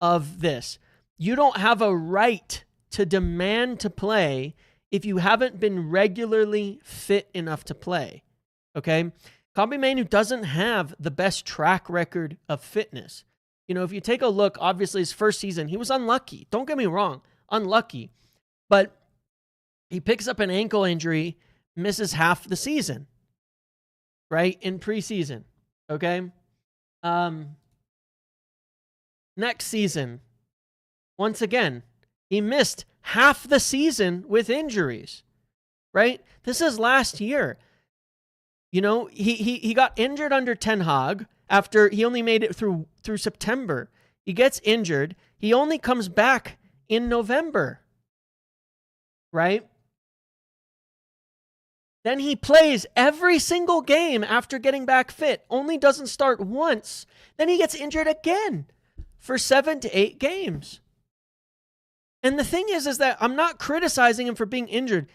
of this. You don't have a right to demand to play if you haven't been regularly fit enough to play. Okay? Kobbie Mainoo doesn't have the best track record of fitness. You know, if you take a look, obviously his first season, he was unlucky. Don't get me wrong, unlucky. But he picks up an ankle injury, misses half the season, right? In preseason. Okay? Next season, once again, he missed half the season with injuries, right? This is last year. You know, he got injured under Ten Hag after he only made it through September. He gets injured. He only comes back in November, right? Then he plays every single game after getting back fit, only doesn't start once. Then he gets injured again for 7 to 8 games. And the thing is that I'm not criticizing him for being injured.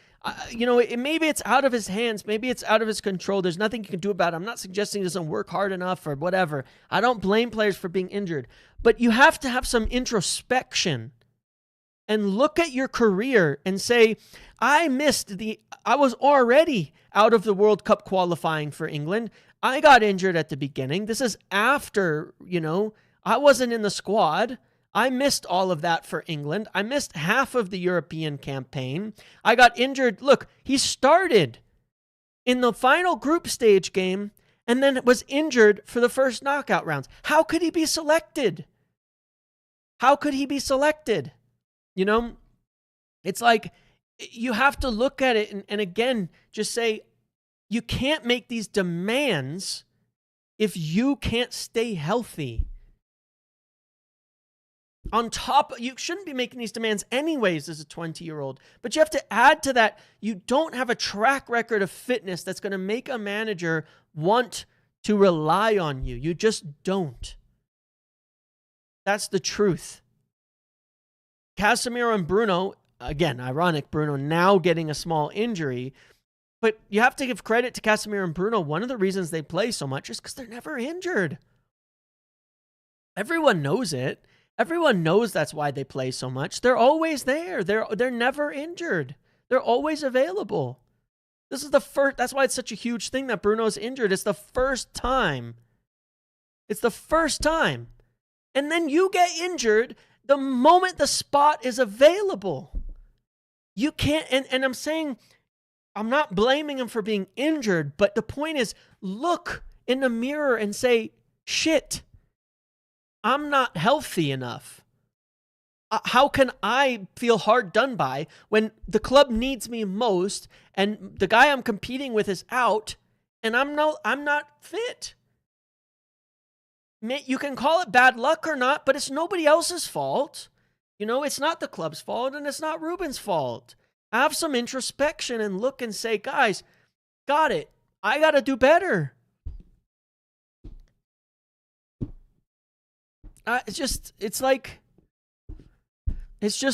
You know, maybe it's out of his hands. Maybe it's out of his control. There's nothing you can do about it. I'm not suggesting he doesn't work hard enough or whatever. I don't blame players for being injured. But you have to have some introspection and look at your career and say, I was already out of the World Cup qualifying for England. I got injured at the beginning. This is after, you know, I wasn't in the squad. I missed all of that for England. I missed half of the European campaign. I got injured. Look, he started in the final group stage game and then was injured for the first knockout rounds. How could he be selected? How could he be selected? You know, it's like you have to look at it and again, just say, you can't make these demands if you can't stay healthy. On top, you shouldn't be making these demands anyways as a 20-year-old. But you have to add to that, you don't have a track record of fitness that's going to make a manager want to rely on you. You just don't. That's the truth. Casemiro and Bruno, again, ironic, Bruno now getting a small injury. But you have to give credit to Casemiro and Bruno. One of the reasons they play so much is because they're never injured. Everyone knows it. Everyone knows that's why they play so much. They're always there. They're never injured. They're always available. This is the first. That's why it's such a huge thing that Bruno's injured. It's the first time. It's the first time. And then you get injured the moment the spot is available. You can't, and I'm saying, I'm not blaming him for being injured, but the point is, look in the mirror and say, shit, I'm not healthy enough. how can I feel hard done by when the club needs me most and the guy I'm competing with is out and I'm not fit? You can call it bad luck or not, but it's nobody else's fault. It's not the club's fault and it's not Ruben's fault. Have some introspection and look and say, guys, got it. I got to do better. It's just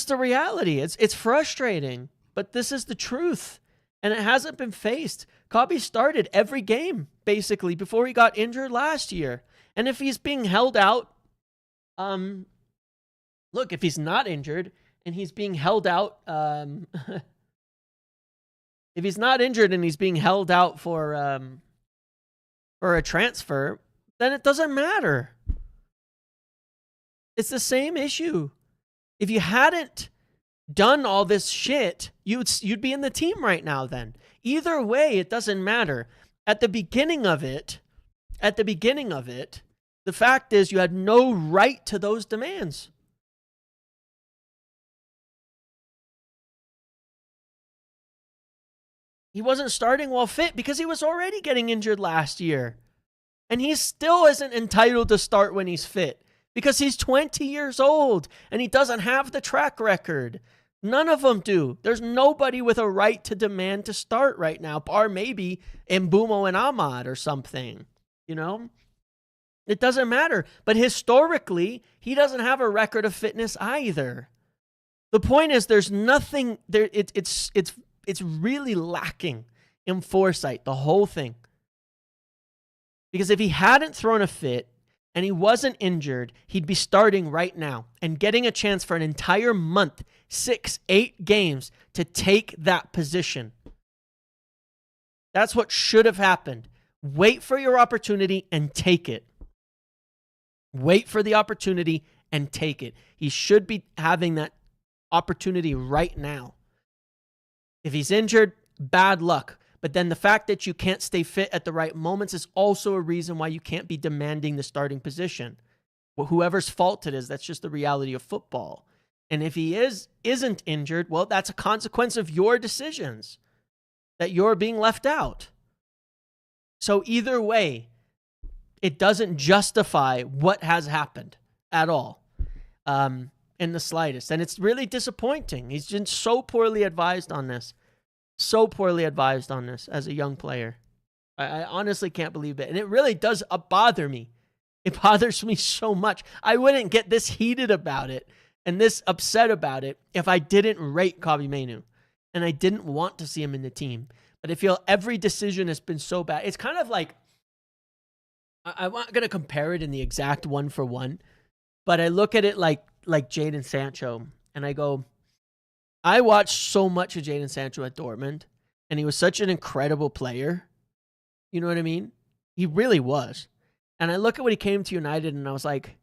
the reality. It's frustrating, but this is the truth. And it hasn't been faced. Kobe started every game, basically, before he got injured last year. And if he's being held out, look, if he's not injured and he's being held out, if he's not injured and he's being held out for a transfer, then it doesn't matter. It's the same issue. If you hadn't done all this shit, you'd be in the team right now then. Either way, it doesn't matter. At the beginning of it, the fact is you had no right to those demands. He wasn't starting while fit because he was already getting injured last year. And he still isn't entitled to start when he's fit because he's 20 years old and he doesn't have the track record. None of them do. There's nobody with a right to demand to start right now, bar maybe Mbeumo and Ahmad or something. It doesn't matter. But historically, he doesn't have a record of fitness either. The point is, there's nothing there. It's really lacking in foresight, the whole thing. Because if he hadn't thrown a fit and he wasn't injured, he'd be starting right now and getting a chance for an entire month, 6-8 games to take that position. That's what should have happened. Wait for your opportunity and take it. Wait for the opportunity and take it. He should be having that opportunity right now. If he's injured, bad luck. But then the fact that you can't stay fit at the right moments is also a reason why you can't be demanding the starting position. Well, whoever's fault it is, that's just the reality of football. And if he isn't injured, well, that's a consequence of your decisions, that you're being left out. So either way, it doesn't justify what has happened at all. In the slightest. And it's really disappointing. He's been so poorly advised on this. So poorly advised on this as a young player. I honestly can't believe it. And it really does bother me. It bothers me so much. I wouldn't get this heated about it and this upset about it if I didn't rate Kobe Mainoo. And I didn't want to see him in the team. But I feel every decision has been so bad. It's kind of like, I'm not going to compare it in the exact 1-for-1, but I look at it like Jadon Sancho, and I go, I watched so much of Jadon Sancho at Dortmund, and he was such an incredible player. You know what I mean? He really was. And I look at when he came to United, and I was like,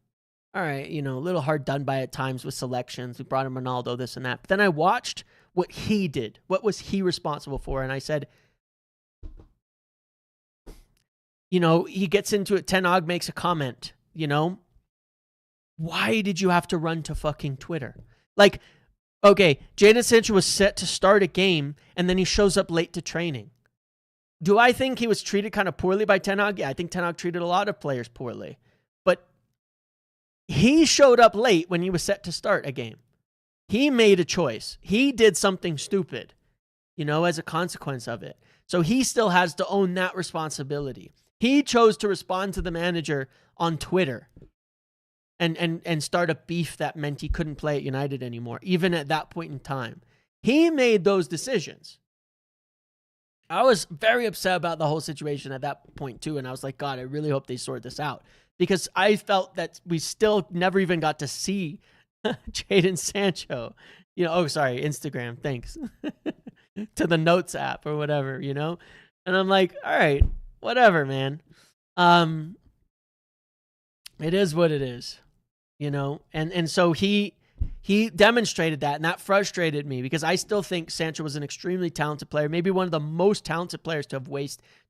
all right, a little hard done by at times with selections. We brought in Ronaldo, this and that. But then I watched what he did. What was he responsible for? And I said, he gets into it. Ten Hag makes a comment, Why did you have to run to fucking Twitter? Like, okay, Jadon Sancho was set to start a game, and then he shows up late to training. Do I think he was treated kind of poorly by Ten Hag? Yeah, I think Ten Hag treated a lot of players poorly. But he showed up late when he was set to start a game. He made a choice. He did something stupid, as a consequence of it. So he still has to own that responsibility. He chose to respond to the manager on Twitter. And start a beef that meant he couldn't play at United anymore, even at that point in time. He made those decisions. I was very upset about the whole situation at that point too, and I was like, God, I really hope they sort this out. Because I felt that we still never even got to see Jadon Sancho. Instagram, thanks. To the Notes app or whatever, And I'm like, all right, whatever, man. It is what it is. And so he demonstrated that, and that frustrated me because I still think Sancho was an extremely talented player, maybe one of the most talented players to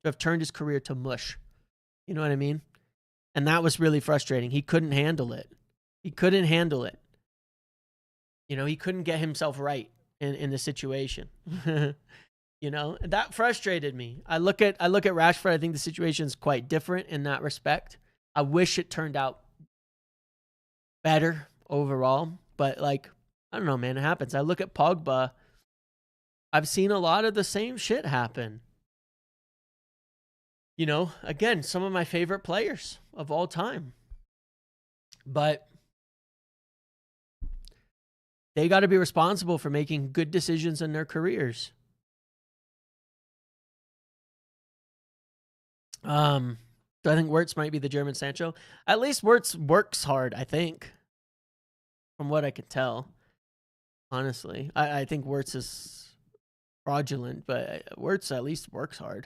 have turned his career to mush. You know what I mean? And that was really frustrating. He couldn't handle it. You know, he couldn't get himself right in the situation. You know, and that frustrated me. I look at Rashford. I think the situation is quite different in that respect. I wish it turned out better overall, but like, I don't know, man, it happens. I look at Pogba. I've seen a lot of the same shit happen. You know, again, some of my favorite players of all time. But they got to be responsible for making good decisions in their careers. So I think Wirtz might be the German Sancho. At least Wirtz works hard, I think. From what I can tell. Honestly. I think Wirtz is fraudulent, but Wirtz at least works hard.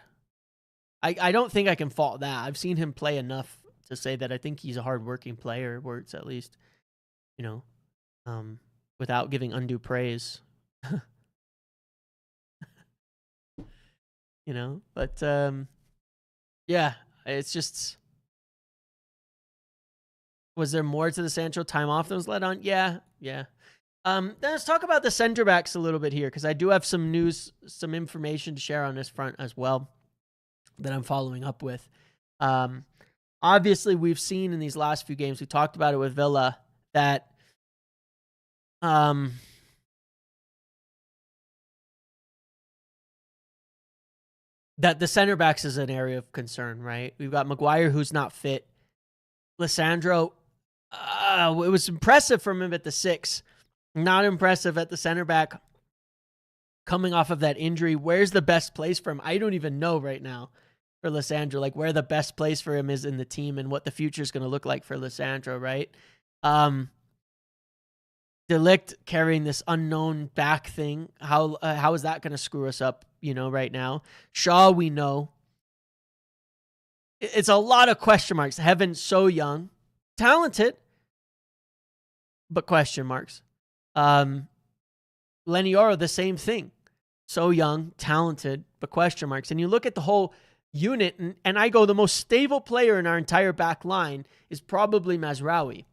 I don't think I can fault that. I've seen him play enough to say that I think he's a hardworking player, Wirtz at least. You know, without giving undue praise. You know, but yeah, it's just, was there more to the Sancho time off that was let on? Yeah. Then let's talk about the center backs a little bit here, because I do have some news, some information to share on this front as well that I'm following up with. Obviously, we've seen in these last few games, we talked about it with Villa, that that the center backs is an area of concern, right? We've got Maguire, who's not fit. Lissandro, it was impressive from him at the 6. Not impressive at the center back. Coming off of that injury, where's the best place for him? I don't even know right now for Lissandro, like where the best place for him is in the team and what the future is going to look like for Lissandro, right? De Ligt carrying this unknown back thing. How is that going to screw us up, you know, right now? Shaw, we know. It's a lot of question marks. Heaven, so young. Talented, but question marks. Lenioro, the same thing. So young, talented, but question marks. And you look at the whole unit, and I go, the most stable player in our entire back line is probably Mazraoui.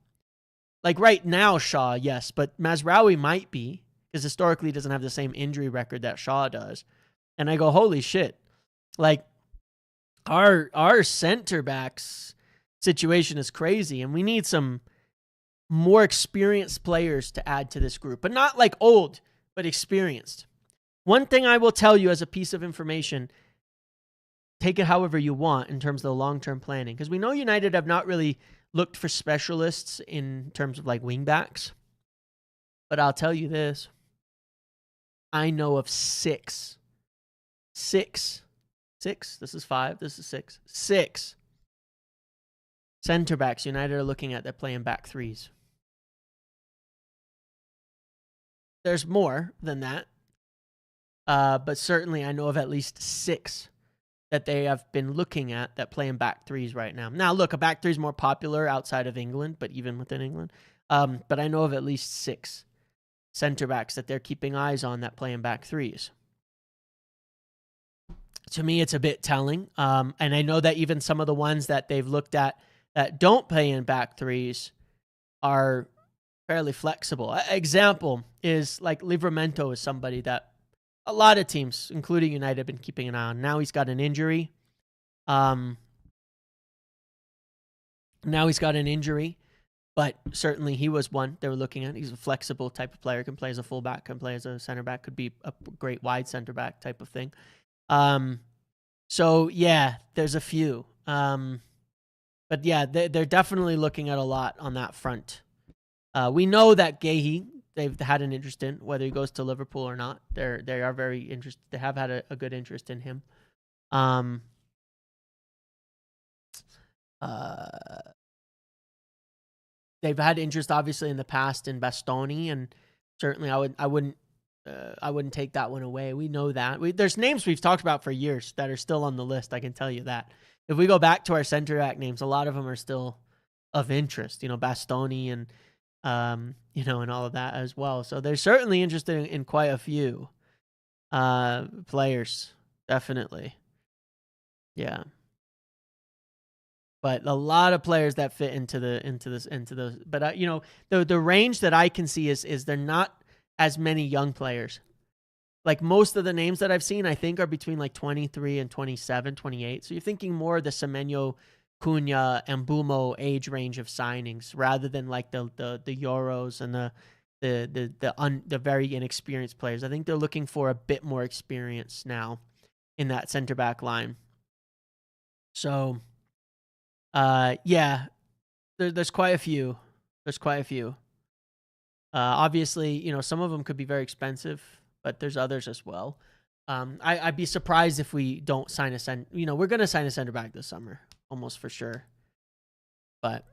Like right now, Shaw, yes, but Mazraoui might be, because historically he doesn't have the same injury record that Shaw does. And I go, holy shit. Like, our center backs situation is crazy, and we need some more experienced players to add to this group. But not like old, but experienced. One thing I will tell you as a piece of information, take it however you want in terms of the long-term planning, because we know United have not really looked for specialists in terms of like wingbacks. But I'll tell you this. I know of 6. This is 5. This is 6. 6 center backs United are looking at that play in back threes. There's more than that. But certainly I know of at least 6 that they have been looking at that play in back threes right now. Now, look, a back three is more popular outside of England, but even within England. But I know of at least 6 center backs that they're keeping eyes on that play in back threes. To me, it's a bit telling. And I know that even some of the ones that they've looked at that don't play in back threes are fairly flexible. Example is like Livramento is somebody that a lot of teams, including United, have been keeping an eye on. Now he's got an injury. But certainly he was one they were looking at. He's a flexible type of player, can play as a fullback, can play as a center back, could be a great wide center back type of thing. So yeah, there's a few. But yeah, they're definitely looking at a lot on that front. We know that Guéhi, they've had an interest in, whether he goes to Liverpool or not. They are very interested. They have had a good interest in him. They've had interest obviously in the past in Bastoni, and certainly I wouldn't take that one away. We know that. There's names we've talked about for years that are still on the list. I can tell you that. If we go back to our center back names, a lot of them are still of interest. You know, Bastoni and and all of that as well. So they're certainly interested in quite a few players, definitely. Yeah. But a lot of players that fit into those. But the range that I can see is they're not as many young players. Like most of the names that I've seen, I think are between like 23 and 27, 28. So you're thinking more of the Semenyo, Cunha, and Bumo age range of signings rather than like the Euros and the very inexperienced players. I think they're looking for a bit more experience now in that center back line. So, yeah, there's quite a few. There's quite a few. Obviously, you know, some of them could be very expensive, but there's others as well. I'd be surprised if we don't sign we're going to sign a center back this summer, almost for sure. But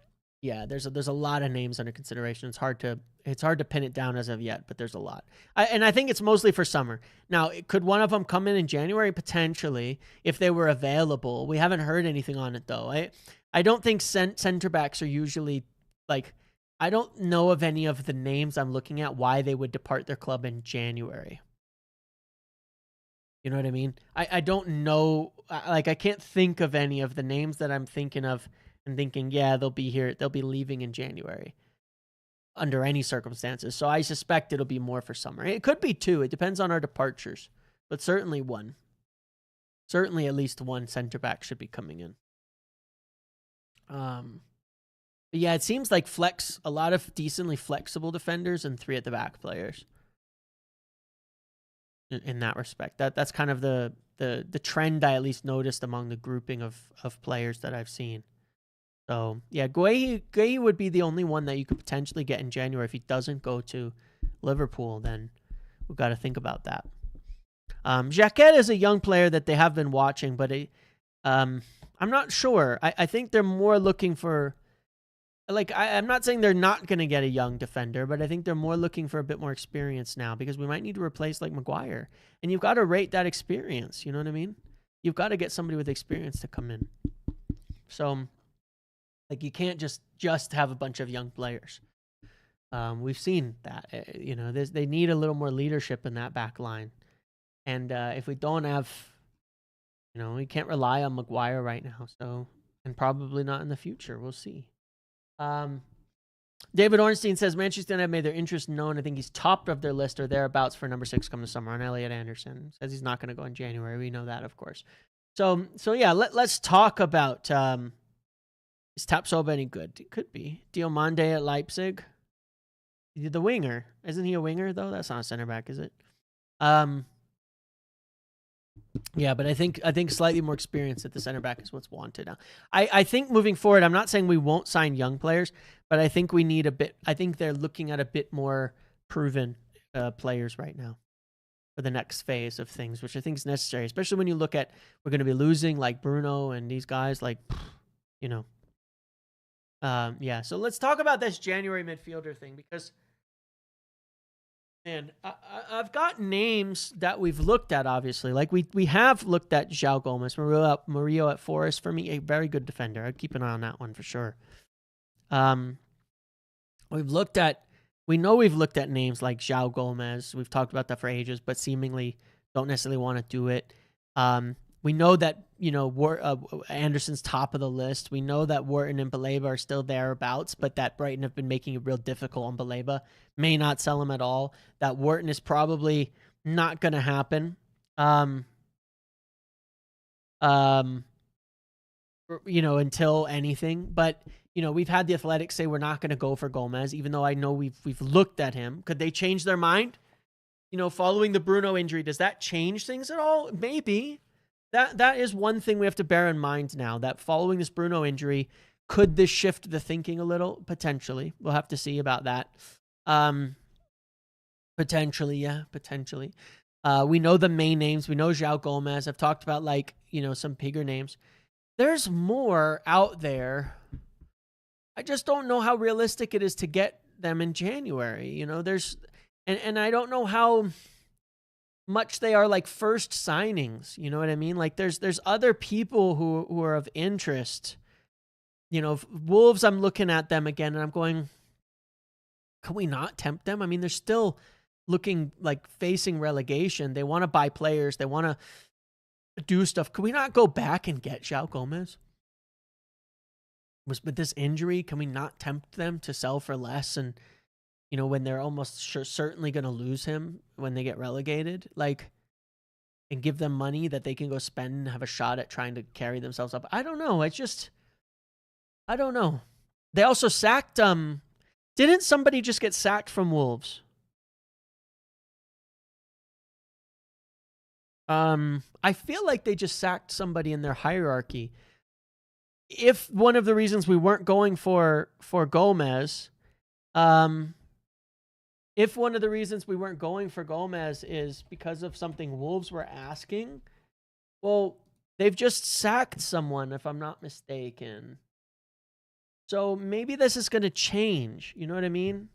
yeah, there's a lot of names under consideration. It's hard to pin it down as of yet, but there's a lot. And I think it's mostly for summer. Now, could one of them come in January? Potentially, if they were available. We haven't heard anything on it, though. I don't think center backs are usually, like, I don't know of any of the names I'm looking at why they would depart their club in January. You know what I mean? I don't know. Like, I can't think of any of the names that I'm thinking of and thinking, yeah, they'll be here. They'll be leaving in January under any circumstances. So I suspect it'll be more for summer. It could be two. It depends on our departures, but certainly one. Certainly at least one center back should be coming in. But yeah, it seems like a lot of decently flexible defenders and 3 at the back players. In that respect, that's kind of the trend I at least noticed among the grouping of players that I've seen. So yeah, Gueye would be the only one that you could potentially get in January. If he doesn't go to Liverpool, then we've got to think about that. Jacquet is a young player that they have been watching, but I'm not sure. I think they're more looking for, like, I'm not saying they're not going to get a young defender, but I think they're more looking for a bit more experience now because we might need to replace, like, Maguire. And you've got to rate that experience, you know what I mean? You've got to get somebody with experience to come in. So, like, you can't just have a bunch of young players. We've seen that. You know, they need a little more leadership in that back line. And if we don't have, you know, we can't rely on Maguire right now. So, and probably not in the future. We'll see. David Ornstein says Manchester United made their interest known. I think he's top of their list or thereabouts for number 6 come the summer on Elliot Anderson. Says he's not going to go in January. We know that, of course. So yeah, let's talk about is Tapsoba any good? It could be. Diomande at Leipzig. The winger. Isn't he a winger, though? That's not a center back, is it? Yeah, but I think slightly more experience at the center back is what's wanted now. I think moving forward, I'm not saying we won't sign young players, but I think we need a bit. I think they're looking at a bit more proven players right now for the next phase of things, which I think is necessary, especially when you look at we're going to be losing like Bruno and these guys, like, you know. Yeah, so let's talk about this January midfielder thing because, man, I've got names that we've looked at, obviously. Like, we have looked at João Gomes, Murillo at Forest. For me, a very good defender. I'd keep an eye on that one for sure. We've looked at names like João Gomes. We've talked about that for ages, but seemingly don't necessarily want to do it. We know that, you know, Anderson's top of the list. We know that Wharton and Baleba are still thereabouts, but that Brighton have been making it real difficult on Baleba. May not sell him at all. That Wharton is probably not going to happen. You know, until anything. But, you know, we've had the Athletics say we're not going to go for Gomez, even though I know we've looked at him. Could they change their mind? You know, following the Bruno injury, does that change things at all? Maybe. That is one thing we have to bear in mind now, that following this Bruno injury, could this shift the thinking a little? Potentially. We'll have to see about that. Potentially, yeah, potentially. We know the main names. We know João Gomes. I've talked about, like, you know, some bigger names. There's more out there. I just don't know how realistic it is to get them in January. You know, and I don't know how much they are like first signings. You know what I mean? Like, there's other people who are of interest. You know, Wolves, I'm looking at them again and I'm going, can we not tempt them? I mean, they're still looking like facing relegation. They want to buy players. They want to do stuff. Can we not go back and get João Gomes? With this injury, can we not tempt them to sell for less and you know, when they're almost certainly going to lose him when they get relegated, like, and give them money that they can go spend and have a shot at trying to carry themselves up. I don't know. It's just, I don't know. They also sacked, didn't somebody just get sacked from Wolves? I feel like they just sacked somebody in their hierarchy. If one of the reasons we weren't going for Gomez, if one of the reasons we weren't going for Gomez is because of something Wolves were asking, well, they've just sacked someone, if I'm not mistaken. So maybe this is going to change. You know what I mean?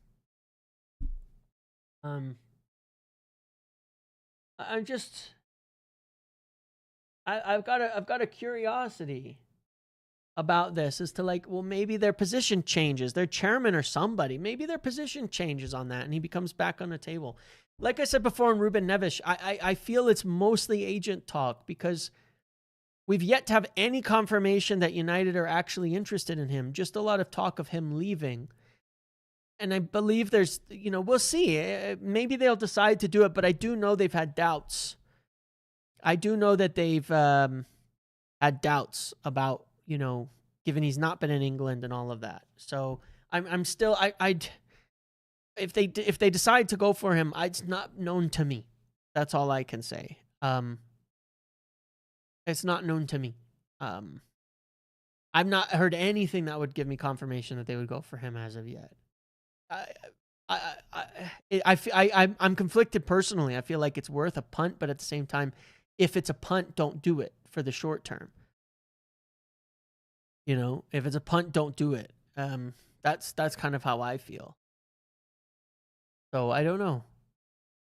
I'm just, I've got a curiosity about this as to, like, well, maybe their position changes, their chairman or somebody, maybe their position changes on that and he becomes back on the table. Like I said before in Ruben Neves, I feel it's mostly agent talk because we've yet to have any confirmation that United are actually interested in him. Just a lot of talk of him leaving. And I believe there's, you know, we'll see. Maybe they'll decide to do it, but I do know they've had doubts. I do know that they've had doubts about, you know, given he's not been in England and all of that. So I'm still, if they decide to go for him, it's not known to me. That's all I can say. It's not known to me. I've not heard anything that would give me confirmation that they would go for him as of yet. I'm conflicted personally. I feel like it's worth a punt, but at the same time, if it's a punt, don't do it for the short term. You know, if it's a punt, don't do it. That's kind of how I feel. So I don't know.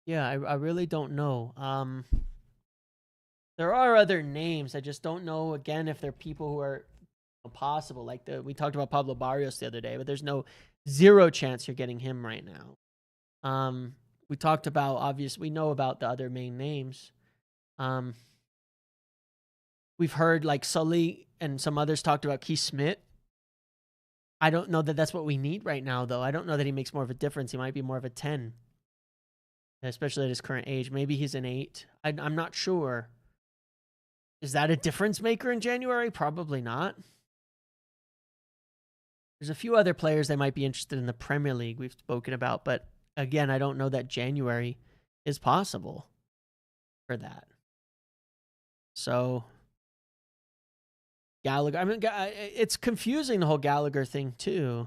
Yeah, I really don't know. There are other names. I just don't know, again, if they're people who are possible. Like we talked about Pablo Barrios the other day, but there's zero chance you're getting him right now. We talked about, obviously, we know about the other main names. We've heard like Sully and some others talked about Keith Smith. I don't know that that's what we need right now, though. I don't know that he makes more of a difference. He might be more of a 10, especially at his current age. Maybe he's an 8. I'm not sure. Is that a difference maker in January? Probably not. There's a few other players that might be interested in the Premier League we've spoken about, but again, I don't know that January is possible for that. So Gallagher, I mean, it's confusing, the whole Gallagher thing too.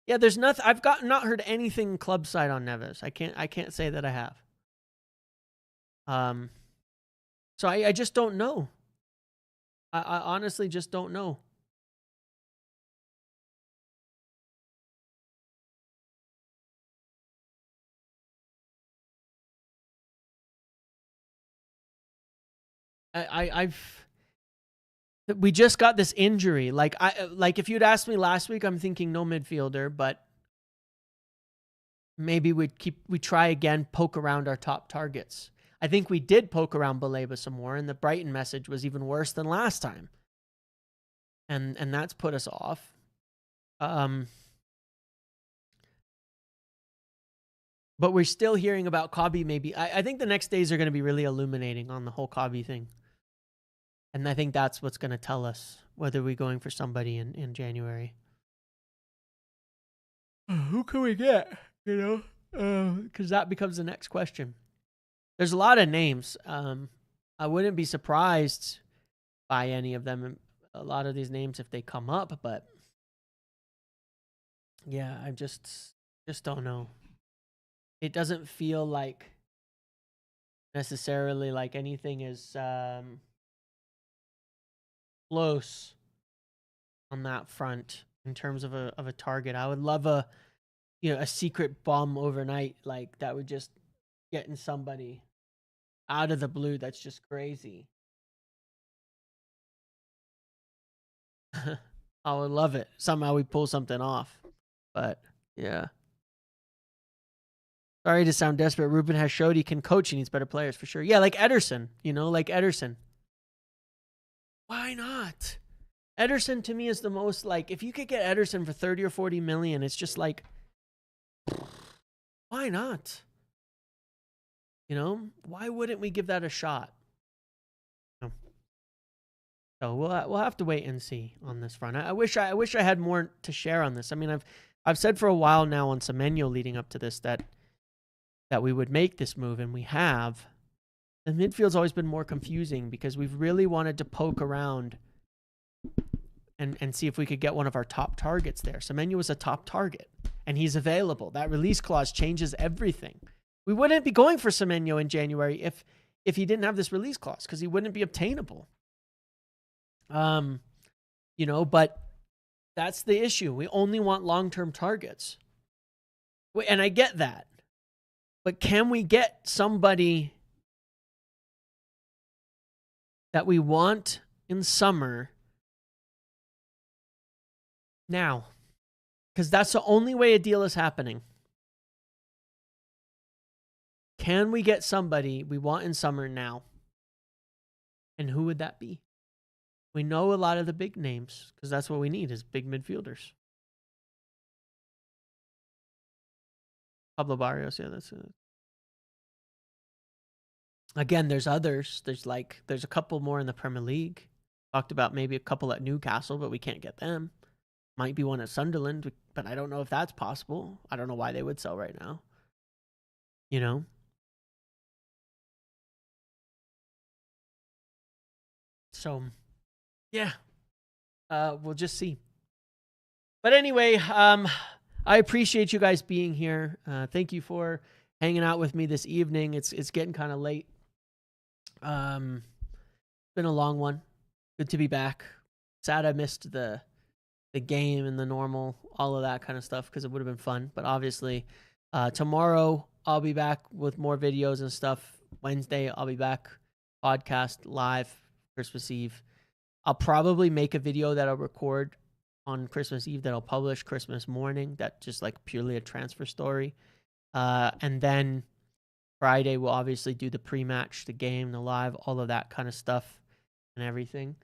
Yeah, there's nothing. I've not heard anything club side on Neves. I can't say that I have. So I just don't know. I honestly just don't know. We just got this injury. Like if you'd asked me last week, I'm thinking no midfielder, but maybe we try again, poke around our top targets. I think we did poke around Baleba some more, and the Brighton message was even worse than last time. And that's put us off. But we're still hearing about Kobe maybe. I think the next days are going to be really illuminating on the whole Kobe thing. And I think that's what's going to tell us whether we're going for somebody in January. Who can we get? You know? Because that becomes the next question. There's a lot of names. I wouldn't be surprised by any of them. A lot of these names if they come up. But yeah, I just don't know. It doesn't feel like necessarily like anything is close on that front in terms of a target. I would love a secret bomb overnight, like that would just get in somebody out of the blue. That's just crazy. I would love it. Somehow we pull something off. But yeah. Sorry to sound desperate. Ruben has showed he can coach. He needs better players for sure. Yeah, like Ederson. Like Ederson. Why not? Ederson to me is the most, like, if you could get Ederson for 30 or 40 million, it's just like, Why not? You know, why wouldn't we give that a shot? No. So we'll have to wait and see on this front. I wish I had more to share on this. I mean, I've said for a while now on Semenyo leading up to this that we would make this move, and we have. The midfield's always been more confusing because we've really wanted to poke around and see if we could get one of our top targets there. Semenyo was a top target, and he's available. That release clause changes everything. We wouldn't be going for Semenyo in January if he didn't have this release clause, because he wouldn't be obtainable. You know, but that's the issue. We only want long-term targets. And I get that. But can we get somebody that we want in summer now? Because that's the only way a deal is happening. Can we get somebody we want in summer now? And who would that be? We know a lot of the big names, because that's what we need, is big midfielders. Pablo Barrios, yeah, that's it. Again, there's others. There's a couple more in the Premier League. Talked about maybe a couple at Newcastle, but we can't get them. Might be one at Sunderland, but I don't know if that's possible. I don't know why they would sell right now. You know? So, yeah. We'll just see. But anyway, I appreciate you guys being here. Thank you for hanging out with me this evening. It's getting kind of late. It's been a long one. Good to be back. Sad I missed the game and the normal, all of that kind of stuff, because it would have been fun. But obviously, tomorrow I'll be back with more videos and stuff. Wednesday I'll be back, podcast live, Christmas Eve. I'll probably make a video that I'll record on Christmas Eve that I'll publish Christmas morning. That just like purely a transfer story. And then Friday we'll obviously do the pre-match, the game, the live, all of that kind of stuff and everything.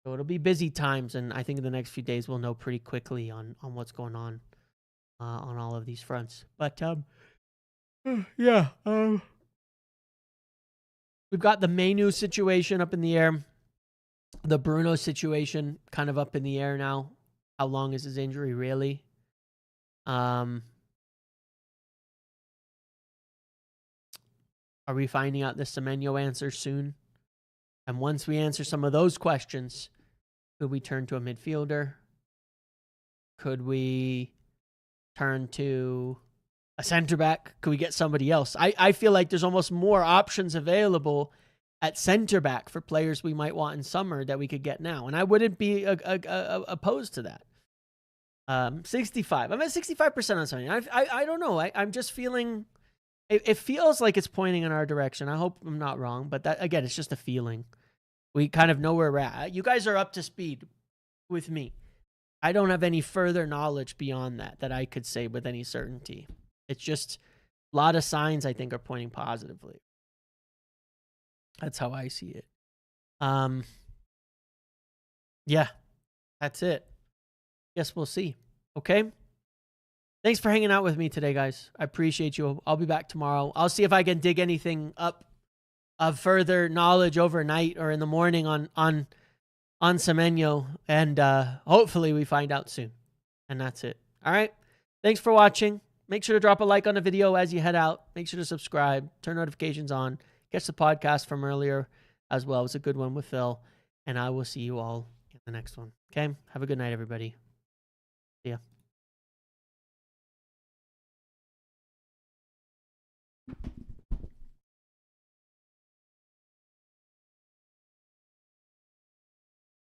So it'll be busy times, and I think in the next few days we'll know pretty quickly on what's going on all of these fronts. But yeah, we've got the Mainoo situation up in the air, the Bruno situation kind of up in the air now. How long is his injury really? Are we finding out the Semenyo answer soon? And once we answer some of those questions, could we turn to a midfielder? Could we turn to a center back? Could we get somebody else? I feel like there's almost more options available at center back for players we might want in summer that we could get now. And I wouldn't be opposed to that. 65. I'm at 65% on something. I don't know. I'm just feeling... It feels like it's pointing in our direction. I hope I'm not wrong, but that, again, it's just a feeling. We kind of know where we're at. You guys are up to speed with me. I don't have any further knowledge beyond that I could say with any certainty. It's just a lot of signs I think are pointing positively. That's how I see it. Yeah, that's it. Guess we'll see. Okay. Thanks for hanging out with me today, guys. I appreciate you. I'll be back tomorrow. I'll see if I can dig anything up of further knowledge overnight or in the morning on Semenyo, and hopefully we find out soon. And that's it. All right. Thanks for watching. Make sure to drop a like on the video as you head out. Make sure to subscribe, turn notifications on, catch the podcast from earlier as well. It was a good one with Phil, and I will see you all in the next one. Okay. Have a good night, everybody. See ya.